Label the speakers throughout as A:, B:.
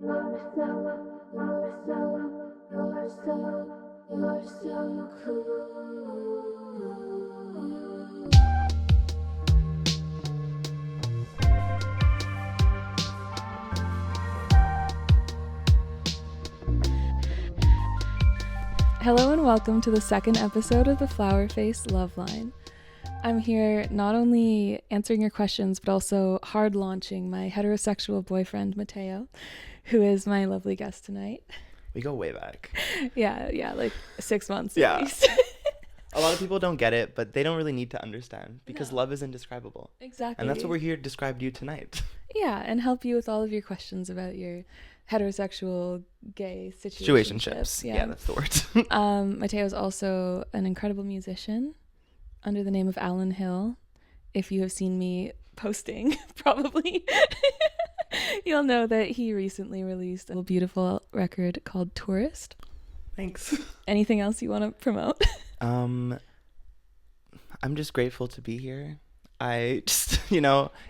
A: Hello and welcome to the second episode of the Flower Face Loveline. I'm here not only answering your questions, but also hard launching my heterosexual boyfriend, Matteo, who is my lovely guest tonight.
B: We go way back.
A: Yeah, like 6 months
B: Yeah.
A: at least.
B: A lot of people don't get it, but they don't really need to understand because love is indescribable.
A: Exactly.
B: And that's what we're here to describe to you tonight.
A: Yeah, and help you with all of your questions about your heterosexual gay situationships.
B: Yeah, that's the word.
A: Matteo is also an incredible musician under the name of Allan Hill. If you have seen me posting, probably you'll know that he recently released a beautiful record called Tourist.
B: Thanks.
A: Anything else you want to promote?
B: I'm just grateful to be here. I just,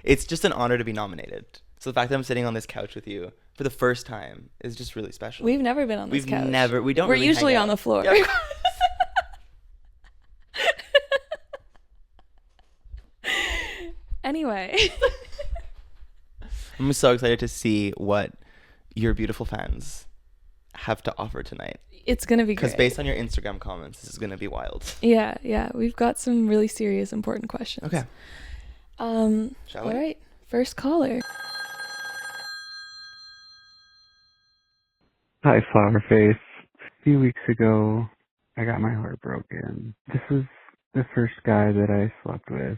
B: it's just an honor to be nominated. So the fact that I'm sitting on this couch with you for the first time is just really special.
A: We've never been on this couch.
B: We're
A: really usually on the floor.
B: Yeah,
A: Anyway.
B: I'm so excited to see what your beautiful fans have to offer tonight.
A: It's going to be great.
B: Because based on your Instagram comments, this is going to be wild.
A: Yeah. We've got some really serious, important questions.
B: Okay.
A: Shall we? All right. First caller.
C: Hi, Flowerface. A few weeks ago, I got my heart broken. This was the first guy that I slept with.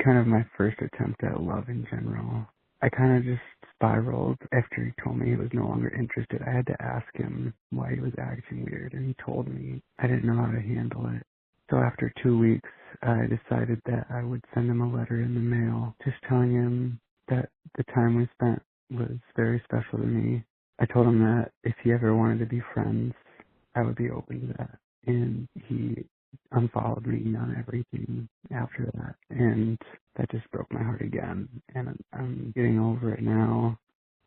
C: Kind of my first attempt at love in general. I kind of just spiraled after he told me he was no longer interested. I had to ask him why he was acting weird, and he told me. I didn't know how to handle it. So after 2 weeks, I decided that I would send him a letter in the mail, just telling him that the time we spent was very special to me. I told him that if he ever wanted to be friends, I would be open to that. And he unfollowed me on everything after that. And that just broke my heart again. And I'm getting over it now.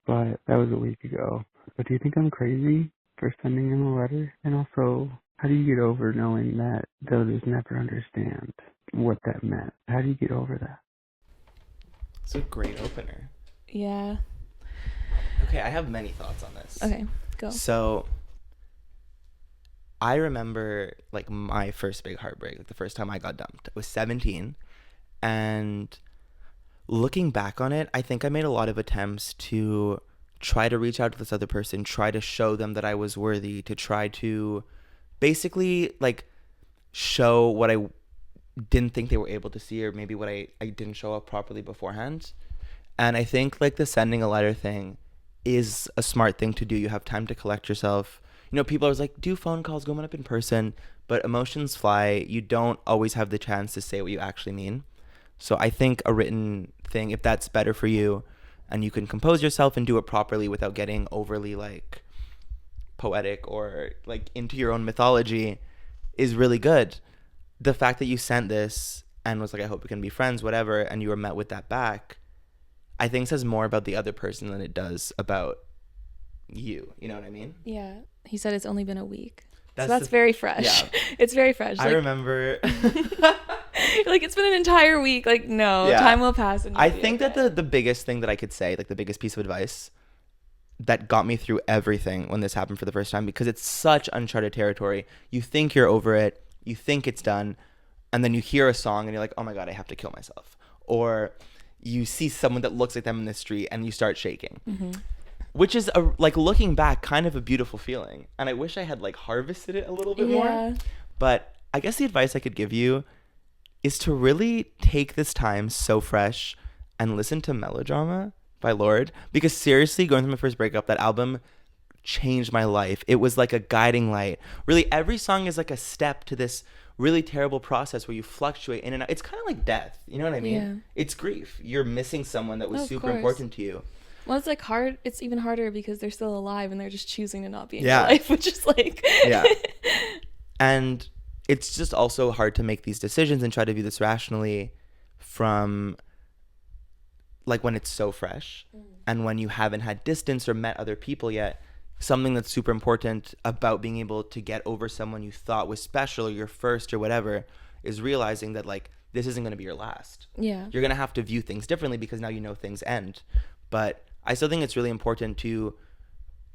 C: But that was a week ago. But do you think I'm crazy for sending him a letter? And also, how do you get over knowing that they'll just never understand what that meant? How do you get over that?
B: It's a great opener.
A: Yeah.
B: Okay, I have many thoughts on this.
A: Okay, go.
B: So, I remember, my first big heartbreak, the first time I got dumped. I was 17, and looking back on it, I think I made a lot of attempts to try to reach out to this other person, try to show them that I was worthy, to try to basically, show what I didn't think they were able to see, or maybe what I didn't show up properly beforehand. And I think, the sending a letter thing is a smart thing to do. You have time to collect yourself. People are always do phone calls, go meet up in person, but emotions fly. You don't always have the chance to say what you actually mean. So I think a written thing, if that's better for you, and you can compose yourself and do it properly without getting overly poetic or into your own mythology, is really good. The fact that you sent this and was I hope we can be friends, whatever, and you were met with that back, I think says more about the other person than it does about you. You know what I mean?
A: Yeah. He said it's only been a week.
B: That's
A: so that's very fresh.
B: Yeah.
A: It's very fresh.
B: I remember.
A: It's been an entire week. No, yeah. Time will pass. And
B: I think that the biggest thing that I could say, the biggest piece of advice that got me through everything when this happened for the first time, because it's such uncharted territory. You think you're over it. You think it's done. And then you hear a song and you're like, oh my God, I have to kill myself. Or you see someone that looks like them in the street and you start shaking. Mm-hmm. Which is, looking back, kind of a beautiful feeling. And I wish I had, harvested it a little bit more. But I guess the advice I could give you is to really take this time so fresh and listen to Melodrama by Lorde. Because seriously, going through my first breakup, that album changed my life. It was like a guiding light. Really, every song is a step to this really terrible process where you fluctuate in and out. It's kind of like death. You know what I mean?
A: Yeah.
B: It's grief. You're missing someone that was super important to you.
A: Well, it's hard. It's even harder because they're still alive and they're just choosing to not be in your life, which is
B: yeah. And it's just also hard to make these decisions and try to view this rationally from when it's so fresh. and when you haven't had distance or met other people yet, something that's super important about being able to get over someone you thought was special or your first or whatever is realizing that like this isn't going to be your last.
A: Yeah.
B: You're going to have to view things differently because now you know things end. But I still think it's really important to,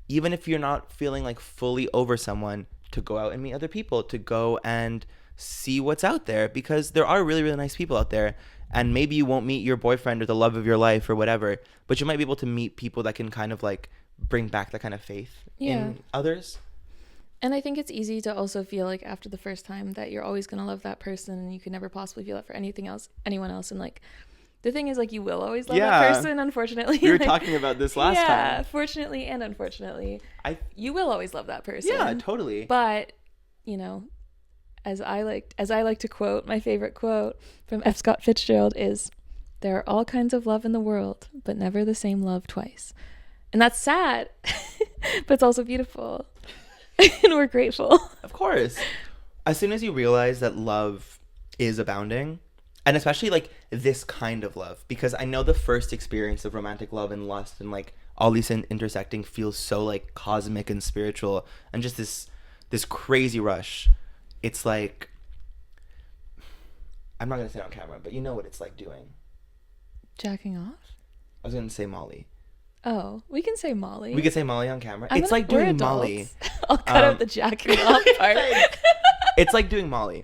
B: even if you're not feeling like fully over someone, to go out and meet other people, to go and see what's out there, because there are really, really nice people out there. And maybe you won't meet your boyfriend or the love of your life or whatever, but you might be able to meet people that can kind of like bring back that kind of faith in others.
A: And I think it's easy to also feel like after the first time that you're always going to love that person and you could never possibly feel that for anyone else. And like, the thing is, like, you will always love that person, unfortunately.
B: We were
A: like,
B: talking about this last time.
A: Yeah, fortunately and unfortunately. You will always love that person.
B: Yeah, totally.
A: But, you know, as I like to quote, my favorite quote from F. Scott Fitzgerald is, "There are all kinds of love in the world, but never the same love twice." And that's sad, but it's also beautiful. And we're grateful.
B: Of course. As soon as you realize that love is abounding, and especially like this kind of love, because I know the first experience of romantic love and lust and like all these intersecting feels so like cosmic and spiritual and just this crazy rush. It's like, I'm not going to say it on camera, but you know what it's like doing.
A: Jacking off?
B: I was going to say Molly.
A: Oh, we can say Molly.
B: We could say Molly on camera. It's like doing Molly.
A: I'll cut out the jacking off part.
B: It's like doing Molly.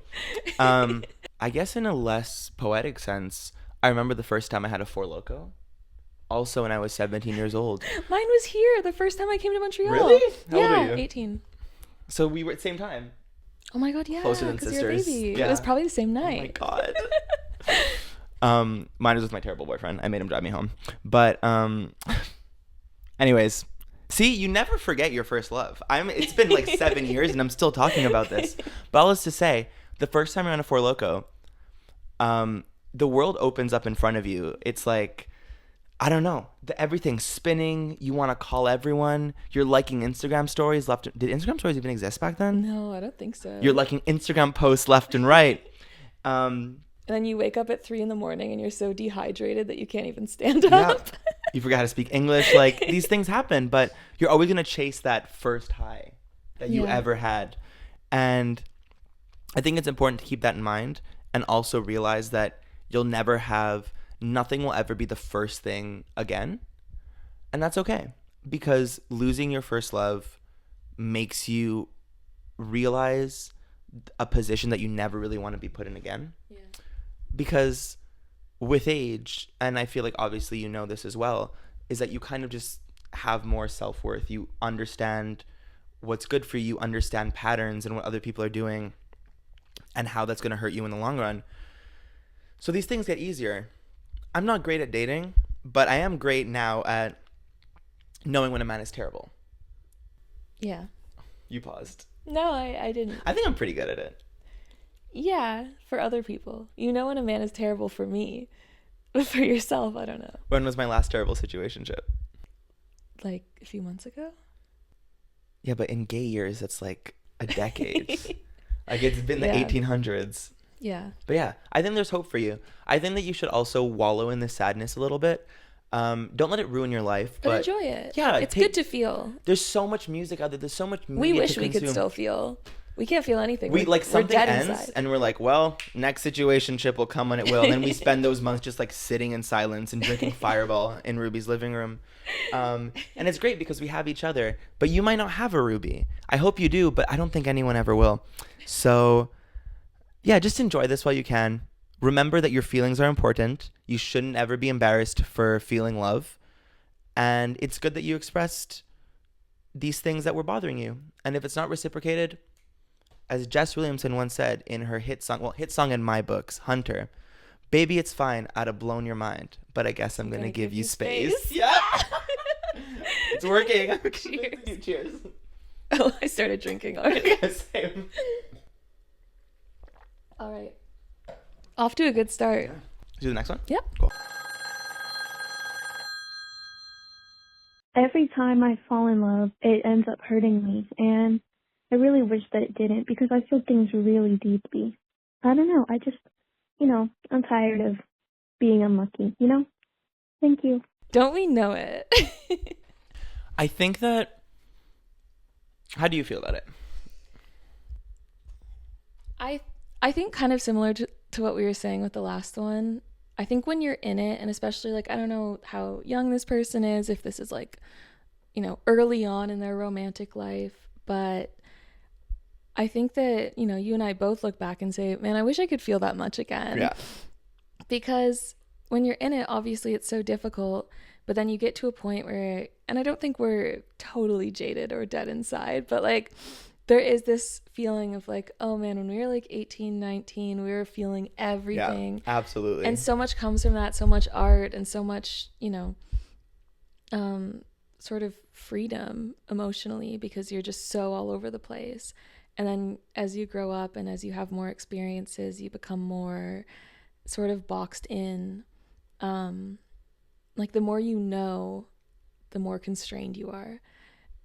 B: I guess in a less poetic sense, I remember the first time I had a Four Loko. Also when I was 17 years old.
A: Mine was here the first time I came to Montreal.
B: Really? How old
A: yeah,
B: were you?
A: 18.
B: So we were at the same time.
A: Oh my god, yeah.
B: Closer than
A: because
B: sisters.
A: you're a baby.
B: Yeah.
A: It was probably the same night.
B: Oh my god. Mine was with my terrible boyfriend. I made him drive me home. But anyways, see, you never forget your first love. It's been like 7 years and I'm still talking about this. But all is to say, the first time you're on a Four Loko, the world opens up in front of you. It's like, I don't know, everything's spinning. You want to call everyone. You're liking Instagram stories left. Did Instagram stories even exist back then?
A: No, I don't think so.
B: You're liking Instagram posts left and right.
A: And then you wake up at 3 a.m. and you're so dehydrated that you can't even stand up.
B: You forgot how to speak English. Like, these things happen, but you're always going to chase that first high that you ever had. And I think it's important to keep that in mind and also realize that nothing will ever be the first thing again. And that's okay, because losing your first love makes you realize a position that you never really want to be put in again. Yeah. Because with age, and I feel like obviously you know this as well, is that you kind of just have more self-worth. You understand what's good for you, understand patterns and what other people are doing and how that's going to hurt you in the long run. So these things get easier. I'm not great at dating, but I am great now at knowing when a man is terrible.
A: Yeah.
B: You paused.
A: No, I didn't.
B: I think I'm pretty good at it.
A: Yeah, for other people. You know when a man is terrible for me. But for yourself, I don't know.
B: When was my last terrible situationship?
A: Like a few months ago?
B: Yeah, but in gay years, that's like a decade. Like it's been the 1800s.
A: Yeah.
B: But yeah, I think there's hope for you. I think that you should also wallow in the sadness a little bit. Don't let it ruin your life.
A: But enjoy it.
B: Yeah.
A: It's good to feel.
B: There's so much music out there. There's so much media
A: we wish
B: to
A: we
B: consume.
A: Could still feel. We can't feel anything.
B: We're something ends
A: inside.
B: And we're like, well, next situationship will come when it will. And then we spend those months just like sitting in silence and drinking Fireball in Ruby's living room. And it's great because we have each other. But you might not have a Ruby. I hope you do, but I don't think anyone ever will. So yeah, just enjoy this while you can. Remember that your feelings are important. You shouldn't ever be embarrassed for feeling love. And it's good that you expressed these things that were bothering you. And if it's not reciprocated, as Jess Williamson once said in her hit song in my books, Hunter, baby, it's fine, I'd have blown your mind, but I guess I'm going to give you space. Yeah. It's working.
A: Cheers.
B: Cheers.
A: Oh, I started drinking already.
B: Yeah, same.
A: All right. Off to a good start.
B: Yeah. Do the next one?
A: Yep.
B: Cool.
D: Every time I fall in love, it ends up hurting me, and I really wish that it didn't because I feel things really deeply. I don't know, I'm tired of being unlucky, Thank you.
A: Don't we know it?
B: I think that, how do you feel about it?
A: I think kind of similar to what we were saying with the last one. I think when you're in it, and especially like, I don't know how young this person is, if this is like, you know, early on in their romantic life, but I think that, you know, you and I both look back and say, man, I wish I could feel that much again.
B: Yeah.
A: Because when you're in it, obviously it's so difficult, but then you get to a point where, and I don't think we're totally jaded or dead inside, but like there is this feeling of like, oh man, when we were like 18, 19, we were feeling everything.
B: Yeah, absolutely.
A: And so much comes from that, so much art and so much, you know, sort of freedom emotionally, because you're just so all over the place. And then as you grow up and as you have more experiences, you become more sort of boxed in. Like the more you know, the more constrained you are.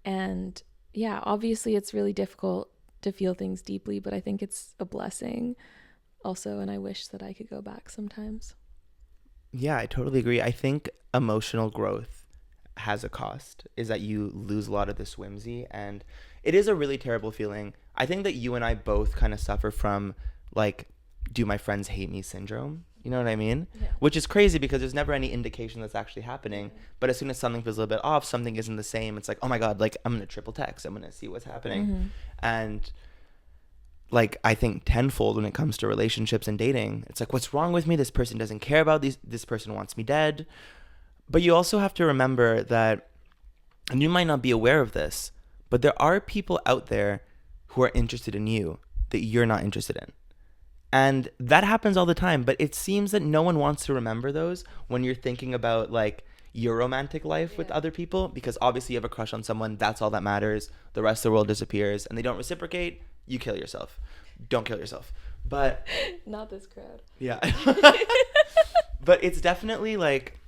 A: And yeah, obviously it's really difficult to feel things deeply, but I think it's a blessing also. And I wish that I could go back sometimes.
B: Yeah, I totally agree. I think emotional growth has a cost, is that you lose a lot of this whimsy, and it is a really terrible feeling. I think that you and I both kind of suffer from like, do my friends hate me syndrome? You know what I mean?
A: Yeah.
B: Which is crazy because there's never any indication that's actually happening.
A: Yeah.
B: But as soon as something feels a little bit off, something isn't the same, it's like, oh my God, like I'm going to triple text. I'm going to see what's happening.
A: Mm-hmm.
B: And like, I think tenfold when it comes to relationships and dating, it's like, what's wrong with me? This person doesn't care about this person wants me dead. But you also have to remember that, and you might not be aware of this, but there are people out there who are interested in you that you're not interested in. And that happens all the time, but it seems that no one wants to remember those when you're thinking about like your romantic life with other people, because obviously you have a crush on someone, that's all that matters. The rest of the world disappears, and they don't reciprocate, you kill yourself. Don't kill yourself. But
A: not this crowd.
B: Yeah. But it's definitely like,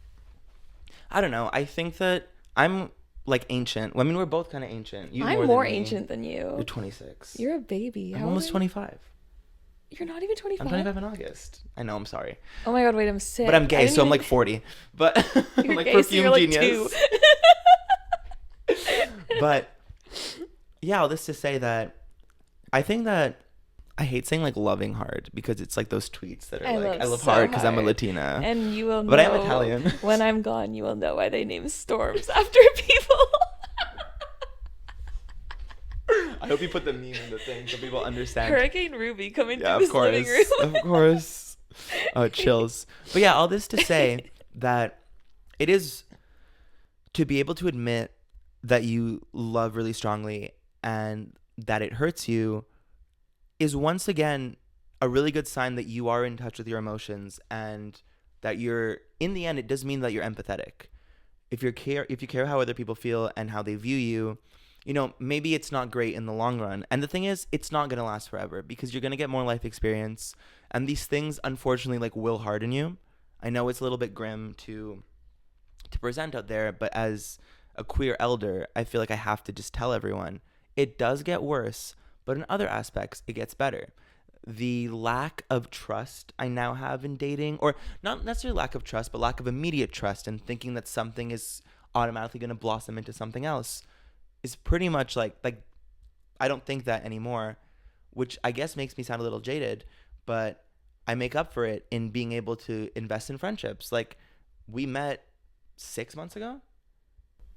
B: I don't know, I think that I'm like ancient. Well, I mean, we're both kind of ancient. You
A: I'm more ancient than you.
B: You're 26.
A: You're a baby.
B: I'm almost 25.
A: You're not even 25?
B: I'm 25 in August. I know, I'm sorry.
A: Oh my God, wait, I'm sick.
B: But I'm gay, so I'm like 40. But I'm like perfume
A: so you're like
B: genius. But yeah, all this to say that I think that I hate saying like loving hard, because it's like those tweets that are like, I love hard because I'm a Latina.
A: And you will know.
B: But I'm Italian.
A: When I'm gone, you will know why they name storms after people.
B: I hope you put the meme in the thing so people understand.
A: Hurricane Ruby coming
B: Yeah,
A: through
B: of course,
A: this living room.
B: of course. Oh, it chills. But yeah, all this to say that it is, to be able to admit that you love really strongly and that it hurts you is once again a really good sign that you are in touch with your emotions, and that you're, in the end, it does mean that you're empathetic. If you care how other people feel and how they view you, you know, maybe it's not great in the long run. And the thing is, it's not going to last forever, because you're going to get more life experience, and these things unfortunately like will harden you. I know it's a little bit grim to present out there, but as a queer elder, I feel like I have to just tell everyone it does get worse, but in other aspects it gets better. The lack of trust I now have in dating, or not necessarily lack of trust, but lack of immediate trust, and thinking that something is automatically going to blossom into something else, is pretty much like I don't think that anymore, which I guess makes me sound a little jaded, but I make up for it in being able to invest in friendships. Like, we met 6 months ago,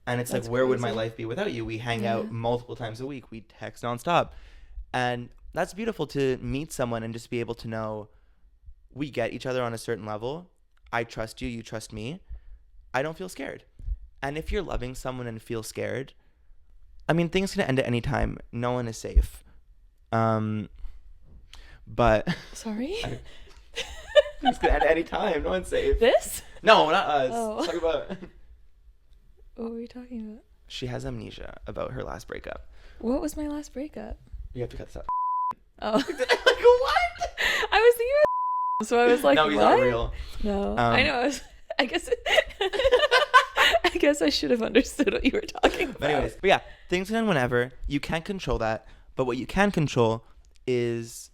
B: and it's like, where would my life be without you? We hang out multiple times a week. We text nonstop. And that's beautiful, to meet someone and just be able to know we get each other on a certain level. I trust you, you trust me. I don't feel scared. And if you're loving someone and feel scared, I mean, things can end at any time. No one is safe. But
A: Sorry?
B: Things can end at any time. No one's safe.
A: This?
B: No, not us.
A: Oh.
B: Let's talk about...
A: What were we talking about?
B: She has amnesia about her last breakup.
A: What was my last breakup?
B: You have to cut this out.
A: Oh.
B: Like, what?
A: I was thinking about so I was like,
B: no, he's
A: what?
B: not real.
A: No. I know. I guess I should have understood what you were talking about.
B: But anyways, yeah, things can end whenever. You can't control that. But what you can control is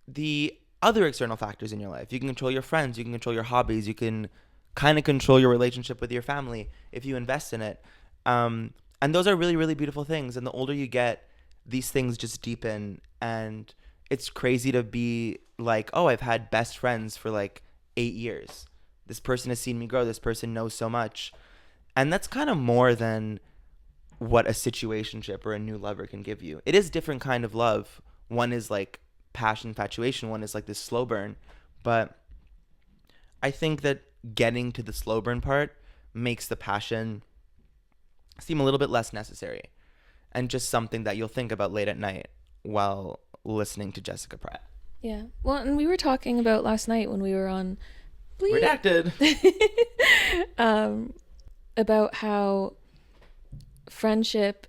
B: the other external factors in your life. You can control your friends. You can control your hobbies. You can kind of control your relationship with your family if you invest in it. And those are really, really beautiful things. And the older you get, these things just deepen. And it's crazy to be like, oh, I've had best friends for like 8 years. This person has seen me grow. This person knows so much. And that's kind of more than what a situationship or a new lover can give you. It is different kind of love. One is like passion, infatuation. One is like this slow burn. But I think that getting to the slow burn part makes the passion seem a little bit less necessary and just something that you'll think about late at night while listening to Jessica Pratt.
A: Yeah. Well, and we were talking about last night when we were on
B: Redacted.
A: About how friendship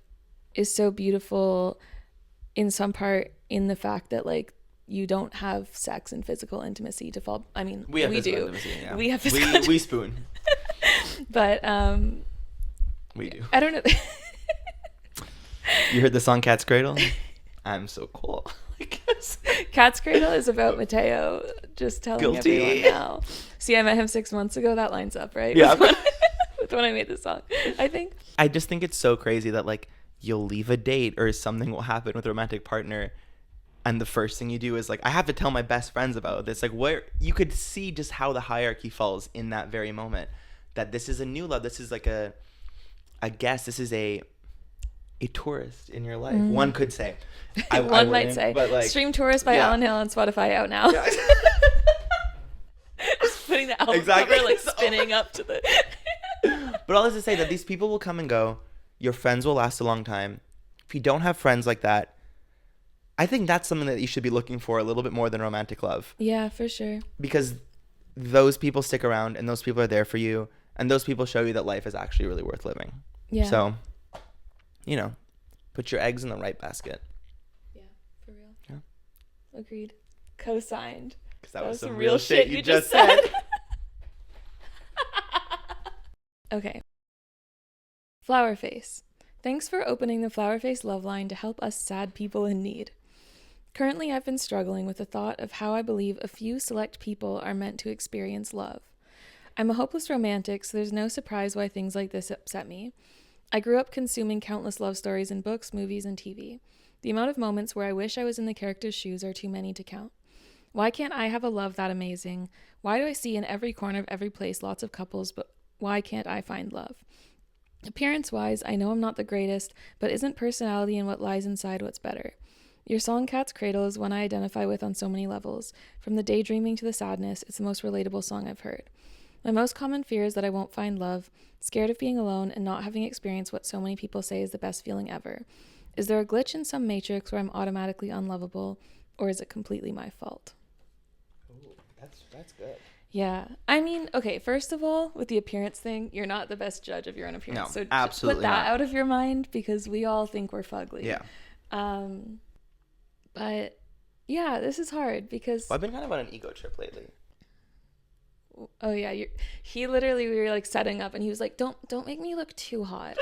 A: is so beautiful in some part in the fact that like you don't have sex and physical intimacy to fall. I mean, we do. Intimacy, yeah. We have physical
B: we spoon.
A: But
B: we do.
A: I don't know.
B: You heard the song Cat's Cradle? I'm so cool.
A: Cat's Cradle is about Matteo, just telling
B: Guilty.
A: everyone now. See, I met him 6 months ago. That lines up, right?
B: Yeah.
A: With when I made the song, I think.
B: I just think it's so crazy that like you'll leave a date or something will happen with a romantic partner, and the first thing you do is like, I have to tell my best friends about this. Like, where you could see just how the hierarchy falls in that very moment. That this is a new love. This is like a guest. This is a tourist in your life. One could say.
A: One might say.
B: But like,
A: Stream Tourist by Allan Hill on Spotify out now. Yeah. Just putting the album cover like spinning up to the...
B: But all this to say that these people will come and go. Your friends will last a long time. If you don't have friends like that, I think that's something that you should be looking for a little bit more than romantic love. Yeah,
A: for sure.
B: Because those people stick around and those people are there for you. And those people show you that life is actually really worth living. Yeah. So, you know, put your eggs in the right basket.
A: Yeah, for real. Yeah. Agreed. Co-signed.
B: Because that was some real shit you just said.
A: Okay. Flower Face. Thanks for opening the Flower Face Loveline to help us sad people in need. Currently, I've been struggling with the thought of how I believe a few select people are meant to experience love. I'm a hopeless romantic, so there's no surprise why things like this upset me. I grew up consuming countless love stories in books, movies, and TV. The amount of moments where I wish I was in the character's shoes are too many to count. Why can't I have a love that amazing? Why do I see in every corner of every place lots of couples, but why can't I find love? Appearance-wise, I know I'm not the greatest, but isn't personality and what lies inside what's better? Your song Cat's Cradle is one I identify with on so many levels. From the daydreaming to the sadness, it's the most relatable song I've heard. My most common fear is that I won't find love, scared of being alone and not having experienced what so many people say is the best feeling ever. Is there a glitch in some matrix where I'm automatically unlovable, or is it completely my fault?
B: Ooh, that's good.
A: Yeah. I mean, okay, first of all, with the appearance thing, you're not the best judge of your own appearance.
B: No,
A: so
B: absolutely
A: put that
B: not.
A: out of your mind because we all think we're fugly.
B: Yeah.
A: But yeah, this is hard because...
B: Well, I've been kind of on an ego trip lately.
A: Oh yeah, we were like setting up and he was like, don't make me look too hot.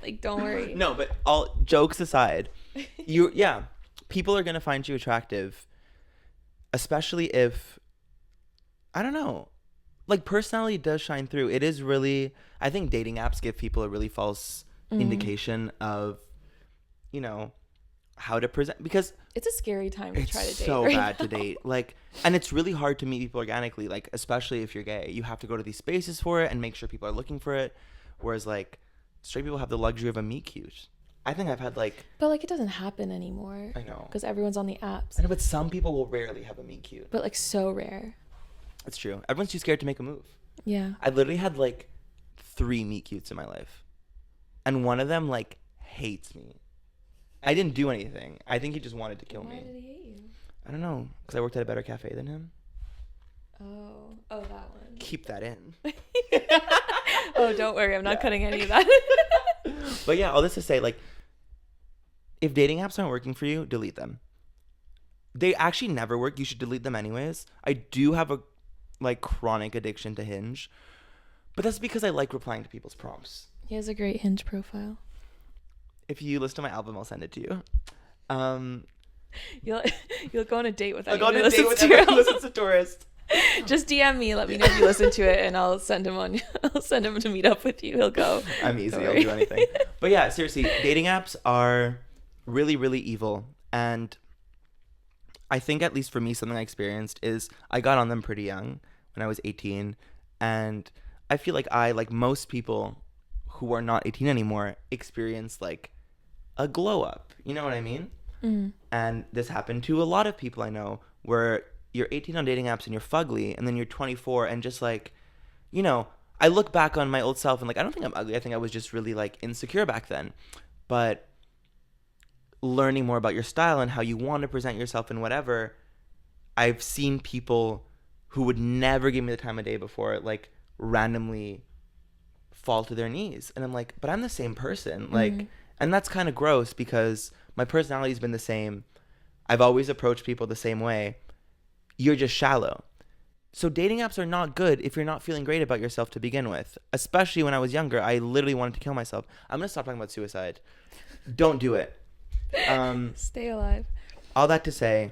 A: Like, don't worry.
B: No, but all jokes aside, people are going to find you attractive, especially if, I don't know, like personality does shine through. It is really, I think dating apps give people a really false indication of, you know, how to present, because
A: it's a scary time to try to date.
B: It's so
A: right
B: bad
A: now.
B: to date. Like, and it's really hard to meet people organically, like, especially if you're gay. You have to go to these spaces for it and make sure people are looking for it. Whereas, like, straight people have the luxury of a meet cute. I think I've had, like...
A: But, like, it doesn't happen anymore.
B: I know.
A: Because everyone's on the apps.
B: I know, but some people will rarely have a meet cute.
A: But, like, so rare.
B: That's true. Everyone's too scared to make a move.
A: Yeah.
B: I literally had, like, 3 meet cutes in my life. And one of them, like, hates me. I didn't do anything. I think he just wanted to kill me.
A: Why did he hate you?
B: I don't know. Because I worked at a better cafe than him.
A: Oh, that one.
B: Keep that in.
A: Oh, don't worry. I'm not cutting any of that.
B: But yeah, all this to say, like, if dating apps aren't working for you, delete them. They actually never work. You should delete them anyways. I do have a, like, chronic addiction to Hinge. But that's because I like replying to people's prompts.
A: He has a great Hinge profile.
B: If you listen to my album, I'll send it to you.
A: You'll go on a date with
B: anyone who listens to Tourist.
A: Just DM me. Let me know if you listen to it, and I'll send him on. I'll send him to meet up with you. He'll go.
B: I'm easy.
A: Don't
B: I'll
A: worry.
B: do anything. But yeah, seriously, dating apps are really, really evil. And I think, at least for me, something I experienced is I got on them pretty young when I was 18. And I feel like like most people who are not 18 anymore, experienced like a glow up. You know what I mean?
A: Mm.
B: And this happened to a lot of people I know, where you're 18 on dating apps and you're fugly, and then you're 24 and just like, you know, I look back on my old self and like, I don't think I'm ugly. I think I was just really like insecure back then. But learning more about your style and how you want to present yourself and whatever, I've seen people who would never give me the time of day before, like randomly fall to their knees. And I'm like, but I'm the same person. Like, and that's kind of gross because my personality's been the same. I've always approached people the same way. You're just shallow. So dating apps are not good if you're not feeling great about yourself to begin with. Especially when I was younger, I literally wanted to kill myself. I'm going to stop talking about suicide. Don't do it.
A: Stay alive.
B: All that to say,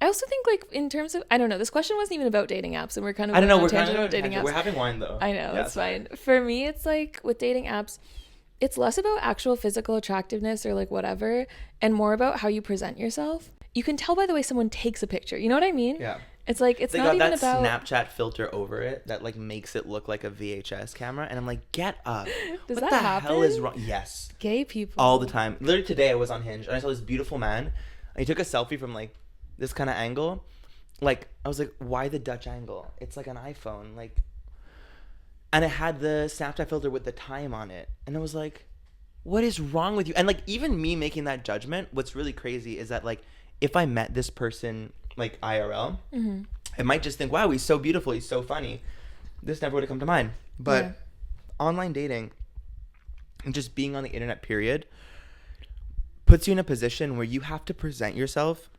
A: I also think, like, in terms of, I don't know, this question wasn't even about dating apps, and we're kind of
B: I don't know,
A: on a
B: we're kind
A: tangent
B: of
A: about dating apps.
B: We're having wine though.
A: I know,
B: Yeah,
A: it's fine. For me, it's like with dating apps, it's less about actual physical attractiveness or like whatever, and more about how you present yourself. You can tell by the way someone takes a picture. You know what I mean?
B: Yeah.
A: It's like, it's
B: They
A: not
B: got
A: even
B: that
A: about
B: Snapchat filter over it that like makes it look like a VHS camera, and I'm like, get up.
A: Does
B: what
A: that
B: the
A: happen?
B: hell is wrong? Yes.
A: gay people.
B: All the time. Literally today I was on Hinge and I saw this beautiful man and he took a selfie from like this kind of angle. Like, I was like, why the Dutch angle? It's like an iPhone. Like, and it had the Snapchat filter with the time on it. And I was like, what is wrong with you? And like, even me making that judgment, what's really crazy is that like, if I met this person like IRL, I might just think, wow, he's so beautiful, he's so funny. This never would have come to mind. But
A: Yeah.
B: online dating and just being on the internet period puts you in a position where you have to present yourself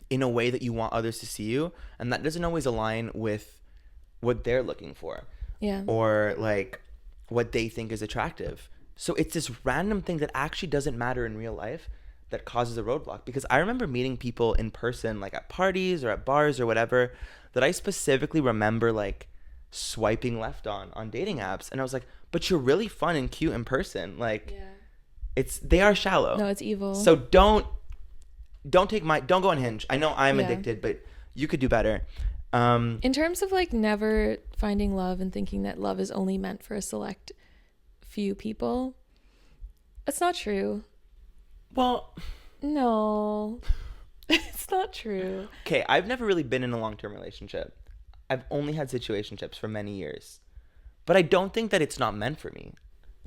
B: in a way that you want others to see you, and that doesn't always align with what they're looking for
A: Yeah.
B: or like what they think is attractive. So it's this random thing that actually doesn't matter in real life that causes a roadblock. Because I remember meeting people in person, like at parties or at bars or whatever, that I specifically remember like swiping left on dating apps, and I was like, but you're really fun and cute in person. Like, they are shallow.
A: No, it's evil.
B: So don't go on Hinge. I know I'm
A: Yeah.
B: addicted, but you could do better.
A: In terms of like never finding love and thinking that love is only meant for a select few people, that's not true.
B: Well,
A: No, it's not true.
B: okay, I've never really been in a long-term relationship. I've only had situationships for many years. But I don't think that it's not meant for me.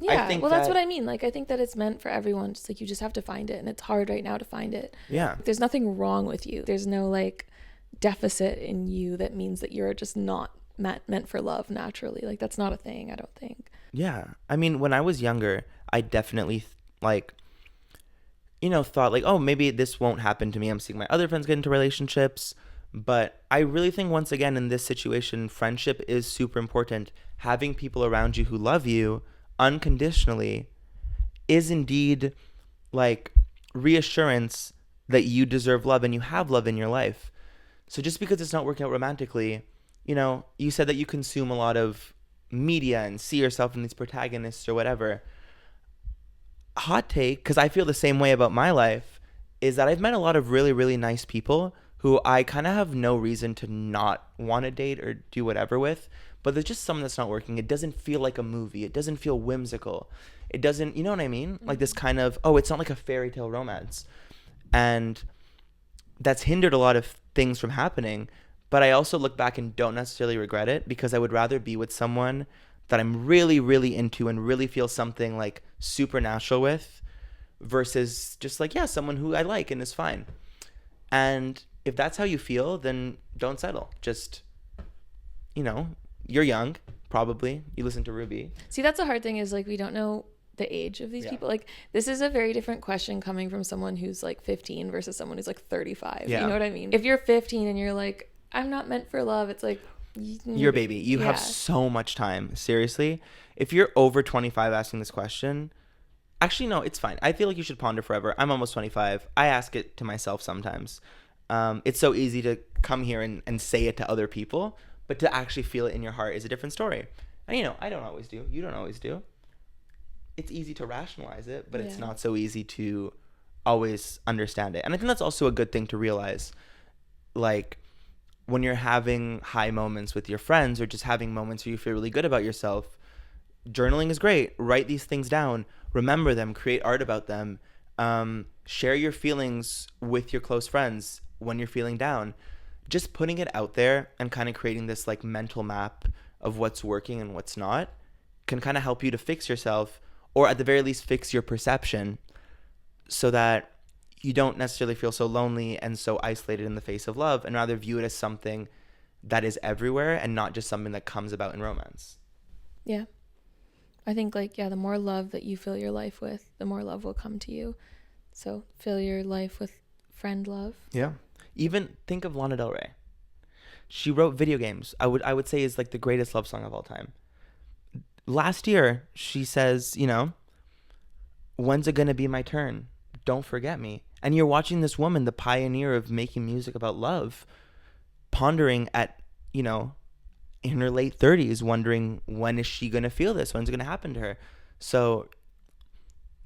A: Yeah,
B: think
A: well, that's
B: that-
A: what I mean. Like, I think that it's meant for everyone. Just like, you just have to find it, and it's hard right now to find it.
B: Yeah.
A: There's nothing wrong with you. There's no like deficit in you that means that you're just not meant for love naturally. Like, that's not a thing, I don't think.
B: Yeah. I mean, when I was younger, I definitely like, you know, thought like, oh, maybe this won't happen to me. I'm seeing my other friends get into relationships. But I really think, once again, in this situation, friendship is super important. Having people around you who love you unconditionally is indeed like reassurance that you deserve love and you have love in your life. So just because it's not working out romantically, you know, you said that you consume a lot of media and see yourself in these protagonists or whatever. Hot take, because I feel the same way about my life, is that I've met a lot of really, really nice people who I kind of have no reason to not want to date or do whatever with, but there's just something that's not working. It doesn't feel like a movie. It doesn't feel whimsical. It doesn't, you know what I mean? Like this kind of, oh, it's not like a fairy tale romance. And that's hindered a lot of things from happening. But I also look back and don't necessarily regret it, because I would rather be with someone that I'm really, really into and really feel something like supernatural with, versus just like, yeah, someone who I like and is fine. And if that's how you feel, then don't settle. Just, you know, you're young, probably. You listen to Ruby.
A: See, that's the hard thing, is like, we don't know the age of these people. Like, this is a very different question coming from someone who's like 15 versus someone who's like 35.
B: Yeah.
A: You know what I mean? If you're 15 and you're like, I'm not meant for love, it's like,
B: You're a baby. You have so much time. Seriously. If you're over 25 asking this question, actually, no, it's fine. I feel like you should ponder forever. I'm almost 25. I ask it to myself sometimes. It's so easy to come here and say it to other people, but to actually feel it in your heart is a different story. And, you know, I don't always do. You don't always do. It's easy to rationalize it, but it's not so easy to always understand it. And I think that's also a good thing to realize. Like, when you're having high moments with your friends or just having moments where you feel really good about yourself, journaling is great. Write these things down. Remember them. Create art about them. Share your feelings with your close friends when you're feeling down. Just putting it out there and kind of creating this like mental map of what's working and what's not can kind of help you to fix yourself, or at the very least fix your perception, so that you don't necessarily feel so lonely and so isolated in the face of love, and rather view it as something that is everywhere and not just something that comes about in romance.
A: Yeah. I think like, the more love that you fill your life with, the more love will come to you. So fill your life with friend love.
B: Yeah. Even think of Lana Del Rey. She wrote Video Games. I would say is like the greatest love song of all time. Last year, she says, you know, when's it going to be my turn? Don't forget me. And you're watching this woman, the pioneer of making music about love, pondering at, you know, in her late 30s, wondering when is she going to feel this? When's it going to happen to her? So,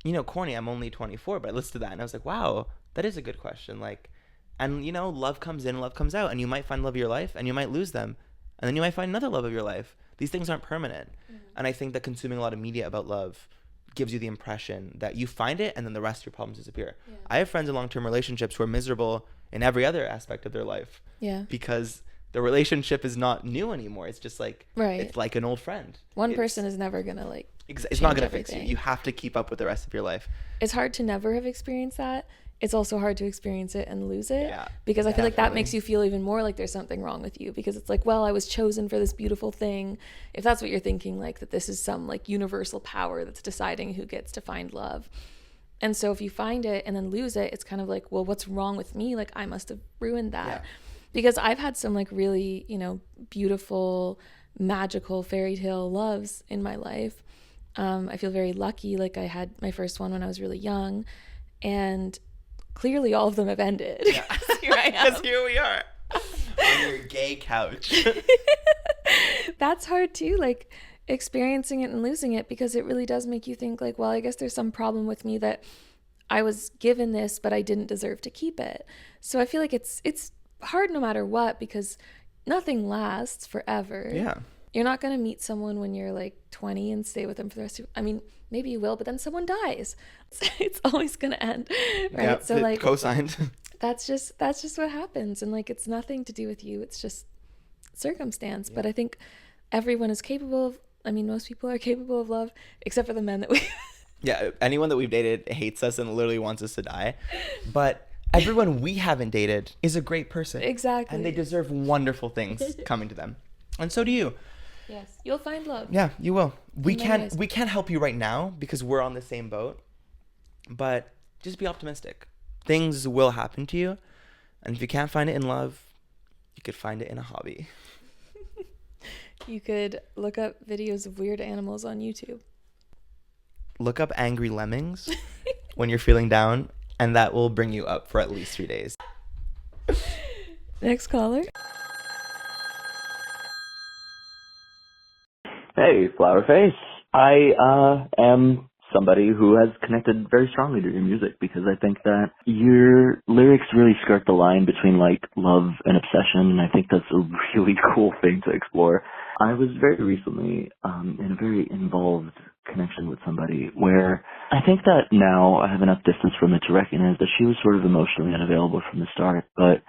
B: you know, corny, I'm only 24, but I listened to that and I was like, wow, that is a good question. Like, and, you know, love comes in, love comes out, and you might find love of your life and you might lose them. And then you might find another love of your life. These things aren't permanent. Mm-hmm. And I think that consuming a lot of media about love gives you the impression that you find it and then the rest of your problems disappear. Yeah. I have friends in long-term relationships who are miserable in every other aspect of their life. Yeah. Because the relationship is not new anymore. It's just like, it's like an old friend.
A: One person is never going to like,
B: it's not going to fix you. You have to keep up with the rest of your life.
A: It's hard to never have experienced that. It's also hard to experience it and lose it, because I feel like that makes you feel even more like there's something wrong with you, because it's like, well, I was chosen for this beautiful thing. If that's what you're thinking, like that this is some like universal power that's deciding who gets to find love. And so if you find it and then lose it, it's kind of like, well, what's wrong with me? Like I must have ruined that. Yeah. Because I've had some like really, you know, beautiful, magical fairy tale loves in my life. I feel very lucky. Like I had my first one when I was really young, and clearly all of them have ended. Yeah. Here I am.
B: Because here we are on your gay couch.
A: That's hard too, like experiencing it and losing it, because it really does make you think like, well, I guess there's some problem with me that I was given this, but I didn't deserve to keep it. So I feel like it's hard no matter what, because nothing lasts forever. Yeah. You're not going to meet someone when you're like 20 and stay with them for the rest of, I mean, maybe you will, but then someone dies. It's always going to end, right?
B: Yep, so like co-signed.
A: That's just what happens. And like, it's nothing to do with you. It's just circumstance. Yeah. But I think everyone is capable of, I mean, most people are capable of love, except for the men that we
B: Yeah. Anyone that we've dated hates us and literally wants us to die. But everyone we haven't dated is a great person.
A: Exactly.
B: And they deserve wonderful things coming to them. And so do you.
A: Yes, you'll find love.
B: Yeah, you will. We can't help you right now because we're on the same boat. But just be optimistic. Things will happen to you. And if you can't find it in love, you could find it in a hobby.
A: You could look up videos of weird animals on YouTube.
B: Look up angry lemmings when you're feeling down, and that will bring you up for at least 3 days.
A: Next caller.
E: Hey, Flowerface. I am somebody who has connected very strongly to your music because I think that your lyrics really skirt the line between like love and obsession, and I think that's a really cool thing to explore. I was very recently in a very involved connection with somebody where I think that now I have enough distance from it to recognize that she was sort of emotionally unavailable from the start, but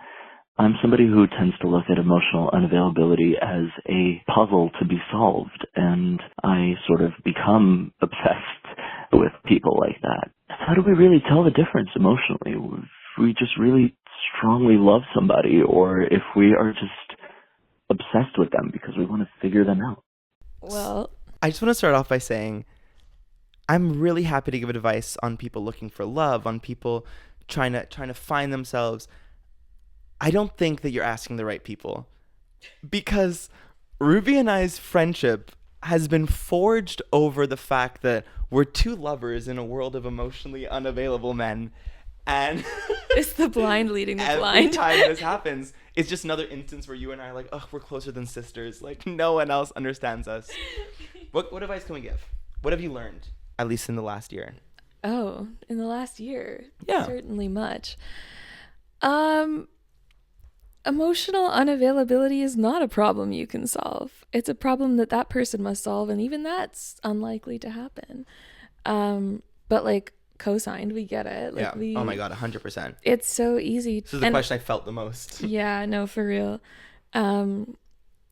E: I'm somebody who tends to look at emotional unavailability as a puzzle to be solved, and I sort of become obsessed with people like that. How do we really tell the difference emotionally? If we just really strongly love somebody, or if we are just obsessed with them because we want to figure them out?
A: Well,
B: I just want to start off by saying I'm really happy to give advice on people looking for love, on people trying to find themselves. I don't think that you're asking the right people, because Ruby and I's friendship has been forged over the fact that we're two lovers in a world of emotionally unavailable men, And
A: It's the blind leading the
B: every
A: blind.
B: time this happens, it's just another instance where you and I are like, oh, we're closer than sisters. Like, no one else understands us. What advice can we give? What have you learned, at least in the last year?
A: Oh, in the last year.
B: Yeah.
A: Certainly much. Emotional unavailability is not a problem you can solve. It's a problem that that person must solve, and even that's unlikely to happen. But like, co-signed, we get it. Like,
B: Yeah. Oh my God, 100%.
A: It's so easy.
B: This is the question I felt the most.
A: Yeah, no, for real.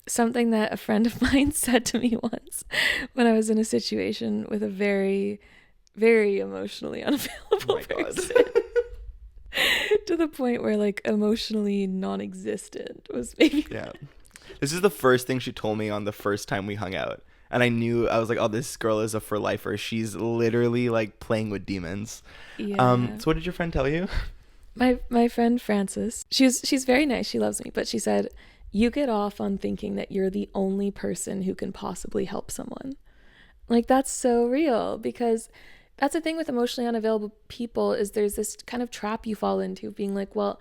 A: Something that a friend of mine said to me once when I was in a situation with a very, very emotionally unavailable person. To the point where like emotionally non-existent was maybe.
B: Yeah. This is the first thing she told me on the first time we hung out. And I was like, oh, this girl is a for lifer. She's literally like playing with demons.
A: Yeah.
B: So what did your friend tell you?
A: My friend Frances, she's very nice. She loves me, but she said, you get off on thinking that you're the only person who can possibly help someone. Like, that's so real, because that's the thing with emotionally unavailable people is there's this kind of trap you fall into being like, well,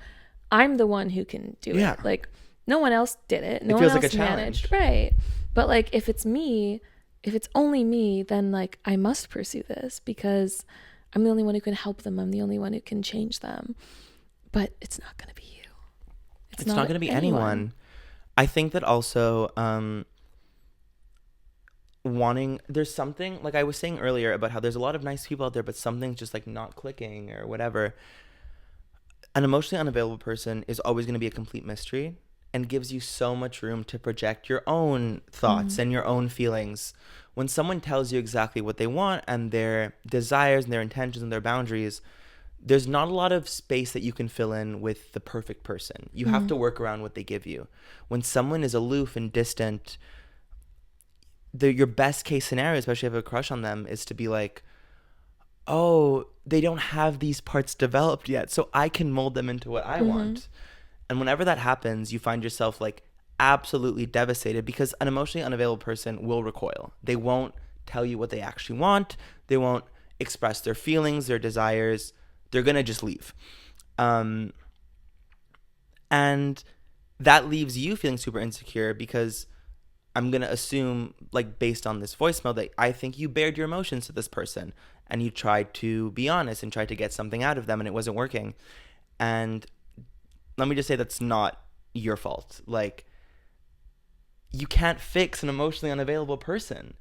A: I'm the one who can do it. Like, no one else did it. No one else
B: like a
A: managed.
B: challenge.
A: Right. But like, if it's only me, then like I must pursue this because I'm the only one who can help them. I'm the only one who can change them. But it's not going to be you.
B: It's not going to be anyone. I think that also there's something, like I was saying earlier about how there's a lot of nice people out there, but something's just like not clicking or whatever. An emotionally unavailable person is always going to be a complete mystery and gives you so much room to project your own thoughts and your own feelings. When someone tells you exactly what they want and their desires and their intentions and their boundaries, there's not a lot of space that you can fill in with the perfect person. You have to work around what they give you. When someone is aloof and distant, your best case scenario, especially if you have a crush on them, is to be like, oh, they don't have these parts developed yet, so I can mold them into what I want. And whenever that happens, you find yourself like absolutely devastated because an emotionally unavailable person will recoil. They won't tell you what they actually want. They won't express their feelings, their desires. They're going to just leave. And that leaves you feeling super insecure because I'm going to assume, like based on this voicemail, that I think you bared your emotions to this person and you tried to be honest and tried to get something out of them and it wasn't working. And let me just say that's not your fault. Like, you can't fix an emotionally unavailable person.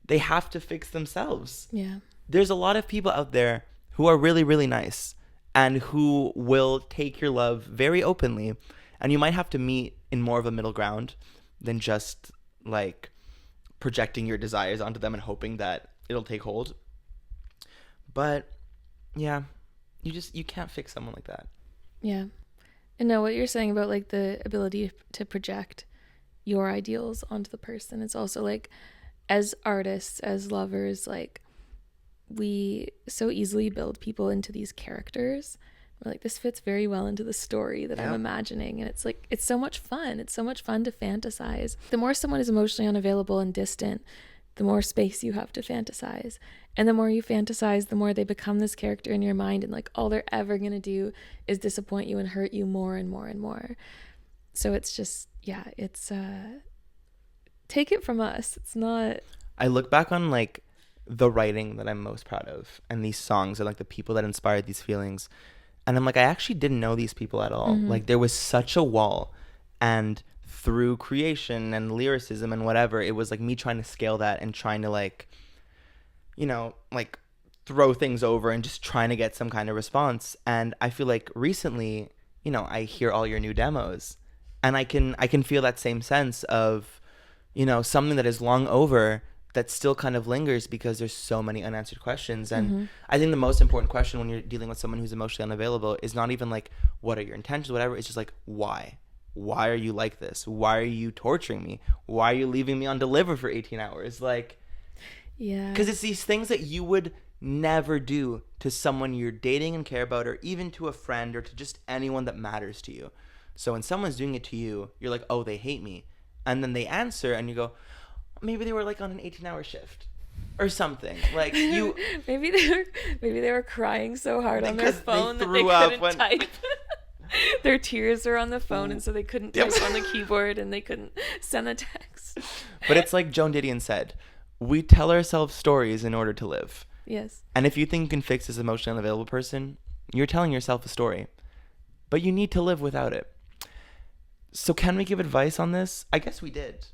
B: They have to fix themselves.
A: Yeah.
B: There's a lot of people out there who are really, really nice and who will take your love very openly. And you might have to meet in more of a middle ground than just like projecting your desires onto them and hoping that it'll take hold. But yeah, you can't fix someone like that.
A: Yeah. And no, what you're saying about like the ability to project your ideals onto the person, it's also like, as artists, as lovers, like we so easily build people into these characters. We're like, this fits very well into the story that I'm imagining. And it's like, it's so much fun. It's so much fun to fantasize. The more someone is emotionally unavailable and distant, the more space you have to fantasize. And the more you fantasize, the more they become this character in your mind. And like, all they're ever going to do is disappoint you and hurt you more and more and more. So it's just, yeah, it's, take it from us. It's not.
B: I look back on like the writing that I'm most proud of and these songs and like the people that inspired these feelings. And I'm like, I actually didn't know these people at all. Like, there was such a wall. And through creation and lyricism and whatever, it was like me trying to scale that and trying to like, you know, like throw things over and just trying to get some kind of response. And I feel like recently, you know, I hear all your new demos and I can feel that same sense of, you know, something that is long over that still kind of lingers because there's so many unanswered questions. And I think the most important question when you're dealing with someone who's emotionally unavailable is not even like, what are your intentions, whatever. It's just like, why? Why are you like this? Why are you torturing me? Why are you leaving me on deliver for 18 hours? Like,
A: Yeah.
B: because it's these things that you would never do to someone you're dating and care about, or even to a friend or to just anyone that matters to you. So when someone's doing it to you, you're like, oh, they hate me. And then they answer and you go, maybe they were like on an 18-hour shift. or something. Like you.
A: maybe they were crying so hard on their
B: Because they
A: phone that they
B: threw up
A: couldn't
B: when-
A: type. Their tears were on the phone, and so they couldn't
B: Yep.
A: type on the keyboard, and they couldn't send a text.
B: But it's like Joan Didion said, we tell ourselves stories in order to live.
A: Yes.
B: And if you think you can fix this emotionally unavailable person, you're telling yourself a story. But you need to live without it. So can we give advice on this? I guess we did.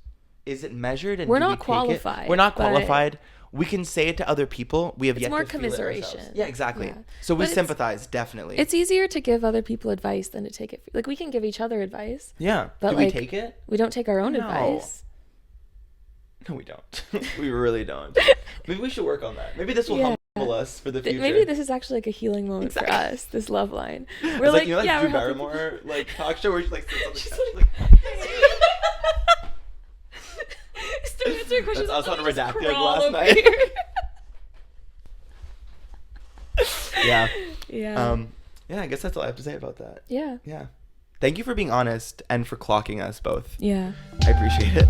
B: Is it measured? And
A: We're
B: do we
A: not
B: take it?
A: qualified,
B: We're not
A: but-
B: qualified. We can say it to other people. We have
A: It's
B: yet
A: more
B: to feel it ourselves.
A: commiseration.
B: Yeah, exactly.
A: Yeah.
B: So we
A: But it's-
B: sympathize, definitely.
A: It's easier to give other people advice than to take it. Like, we can give each other advice.
B: Yeah.
A: But
B: Do
A: like,
B: we take it?
A: We don't take our own
B: No.
A: advice.
B: No, we don't. We really don't. Maybe we should work on that. Maybe this will
A: Yeah.
B: humble us for the future.
A: Maybe this is actually like a healing moment for
B: Exactly.
A: us, this love line.
B: It's
A: We're like,
B: you know,
A: yeah,
B: Drew
A: we're helping people.
B: Barrymore like talk show where she like sits on the
A: She's
B: couch.
A: like-
B: Like,
A: Still answering questions.
B: That's us on
A: Let me just
B: Redacted
A: crawl
B: last
A: over
B: night.
A: here.
B: yeah.
A: Yeah.
B: Yeah, I guess that's all I have to say about that.
A: Yeah.
B: Yeah. Thank you for being honest and for clocking us both.
A: Yeah.
B: I appreciate it.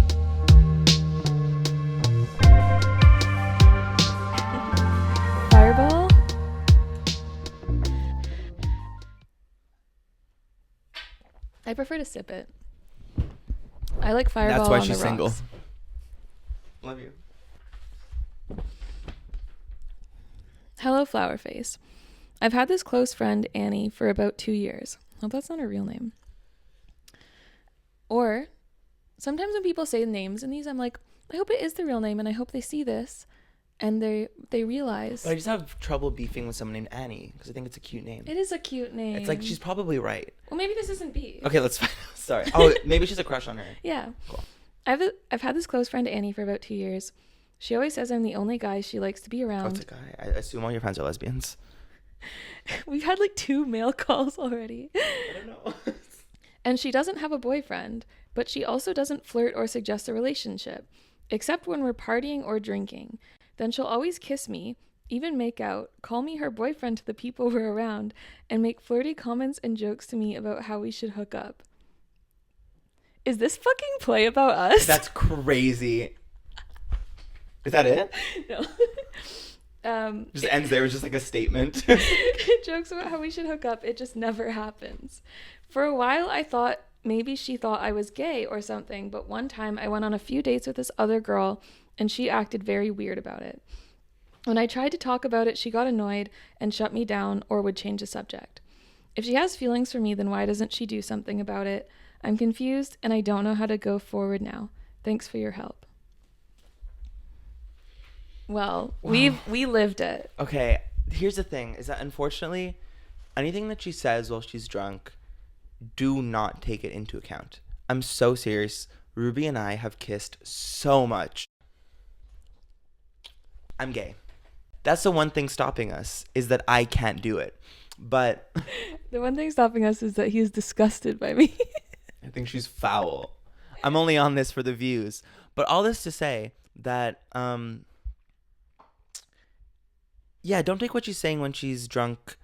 A: Fireball. I prefer to sip it. I like Fireball.
B: That's why
A: on
B: she's
A: the
B: single.
A: rocks.
B: Love you.
A: Hello, Flowerface. I've had this close friend, Annie, for about 2 years. Hope that's not her real name. Or, sometimes when people say names in these, I'm like, I hope it is the real name, and I hope they see this, and they realize.
B: But I just have trouble beefing with someone named Annie because I think it's a cute name.
A: It is a cute name.
B: It's like she's probably right.
A: Well, maybe this isn't beef.
B: Okay, let's find out. Sorry. Oh, maybe she's a crush on her.
A: Yeah.
B: Cool.
A: I've had this close friend, Annie, for about 2 years. She always says I'm the only guy she likes to be
B: Oh,
A: around.
B: it's a guy. I assume all your friends are lesbians.
A: We've had like 2 male calls already.
B: I don't know.
A: And she doesn't have a boyfriend, but she also doesn't flirt or suggest a relationship, except when we're partying or drinking. Then she'll always kiss me, even make out, call me her boyfriend to the people we're around, and make flirty comments and jokes to me about how we should hook up. Is this fucking play about us?
B: That's crazy. Is that it?
A: No.
B: Just ends there with just like a statement.
A: Jokes about how we should hook up. It just never happens. For a while, I thought maybe she thought I was gay or something, but one time I went on a few dates with this other girl, and she acted very weird about it. When I tried to talk about it, she got annoyed and shut me down or would change the subject. If she has feelings for me, then why doesn't she do something about it? I'm confused, and I don't know how to go forward now. Thanks for your help. Well, we lived it.
B: Okay, here's the thing, is that unfortunately, anything that she says while she's drunk, do not take it into account. I'm so serious. Ruby and I have kissed so much. I'm gay. That's the one thing stopping us, is that I can't do it. But
A: The one thing stopping us is that he's disgusted by me.
B: I think she's foul. I'm only on this for the views. But all this to say that, yeah, don't take what she's saying when she's drunk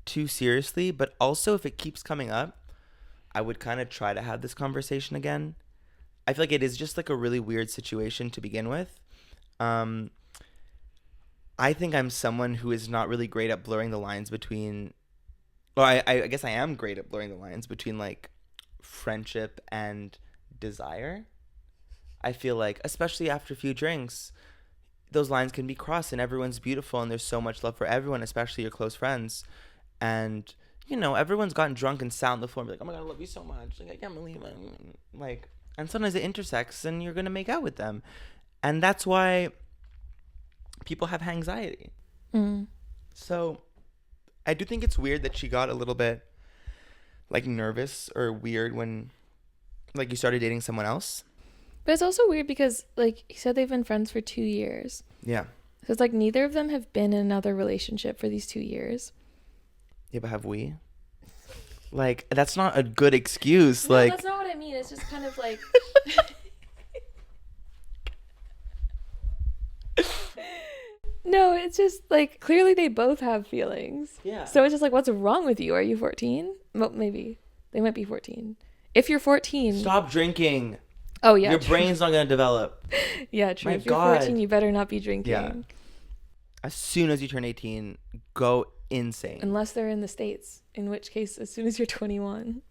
B: too seriously. But also, if it keeps coming up, I would kind of try to have this conversation again. I feel like it is just like a really weird situation to begin with. I think I'm someone who is not really great at blurring the lines between, well, I guess I am great at blurring the lines between like friendship and desire. I feel like, especially after a few drinks, those lines can be crossed and everyone's beautiful and there's so much love for everyone, especially your close friends. And, you know, everyone's gotten drunk and sat on the floor and be like, oh my God, I love you so much. Like, I can't believe it. Like, and sometimes it intersects and you're going to make out with them. And that's why people have anxiety. So I do think it's weird that she got a little bit like nervous or weird when like you started dating someone else.
A: But it's also weird because, like, he said they've been friends for 2 years.
B: Yeah.
A: So it's like neither of them have been in another relationship for these 2 years.
B: Yeah, but have we? Like, that's not a good excuse.
A: No,
B: like,
A: that's not what I mean. It's just kind of like... No, it's just like clearly they both have feelings.
B: Yeah.
A: So it's just like, what's wrong with you? Are you 14? Well, maybe. They might be 14. If you're 14...
B: stop drinking.
A: Oh, yeah.
B: Your
A: true.
B: brain's not going to develop.
A: Yeah, true.
B: My
A: If you're
B: God.
A: 14, you better not be drinking.
B: Yeah. As soon as you turn 18, go insane.
A: Unless they're in the States, in which case, as soon as you're 21.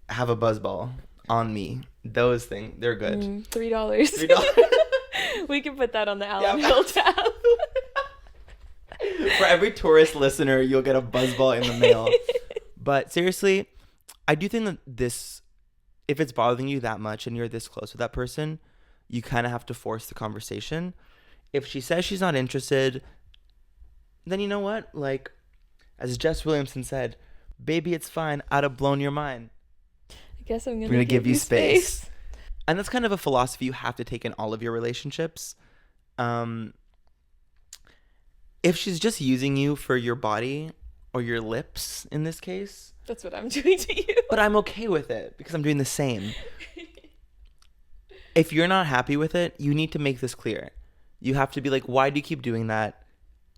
B: Have a buzzball on me. Those things, they're good.
A: $3.
B: $3.
A: We can put that on the Allan
B: Yeah.
A: Hill tab.
B: For every tourist listener, you'll get a buzzball in the mail. But seriously, I do think that this, if it's bothering you that much and you're this close with that person, you kind of have to force the conversation. If she says she's not interested, then you know what? Like, as Jess Williamson said, baby, it's fine. I'd have blown your mind.
A: I guess I'm
B: We're
A: going to
B: give you space. And that's kind of a philosophy you have to take in all of your relationships. If she's just using you for your body or your lips in this case,
A: That's what I'm doing to you.
B: but I'm okay with it because I'm doing the same. If you're not happy with it, you need to make this clear. You have to be like, why do you keep doing that?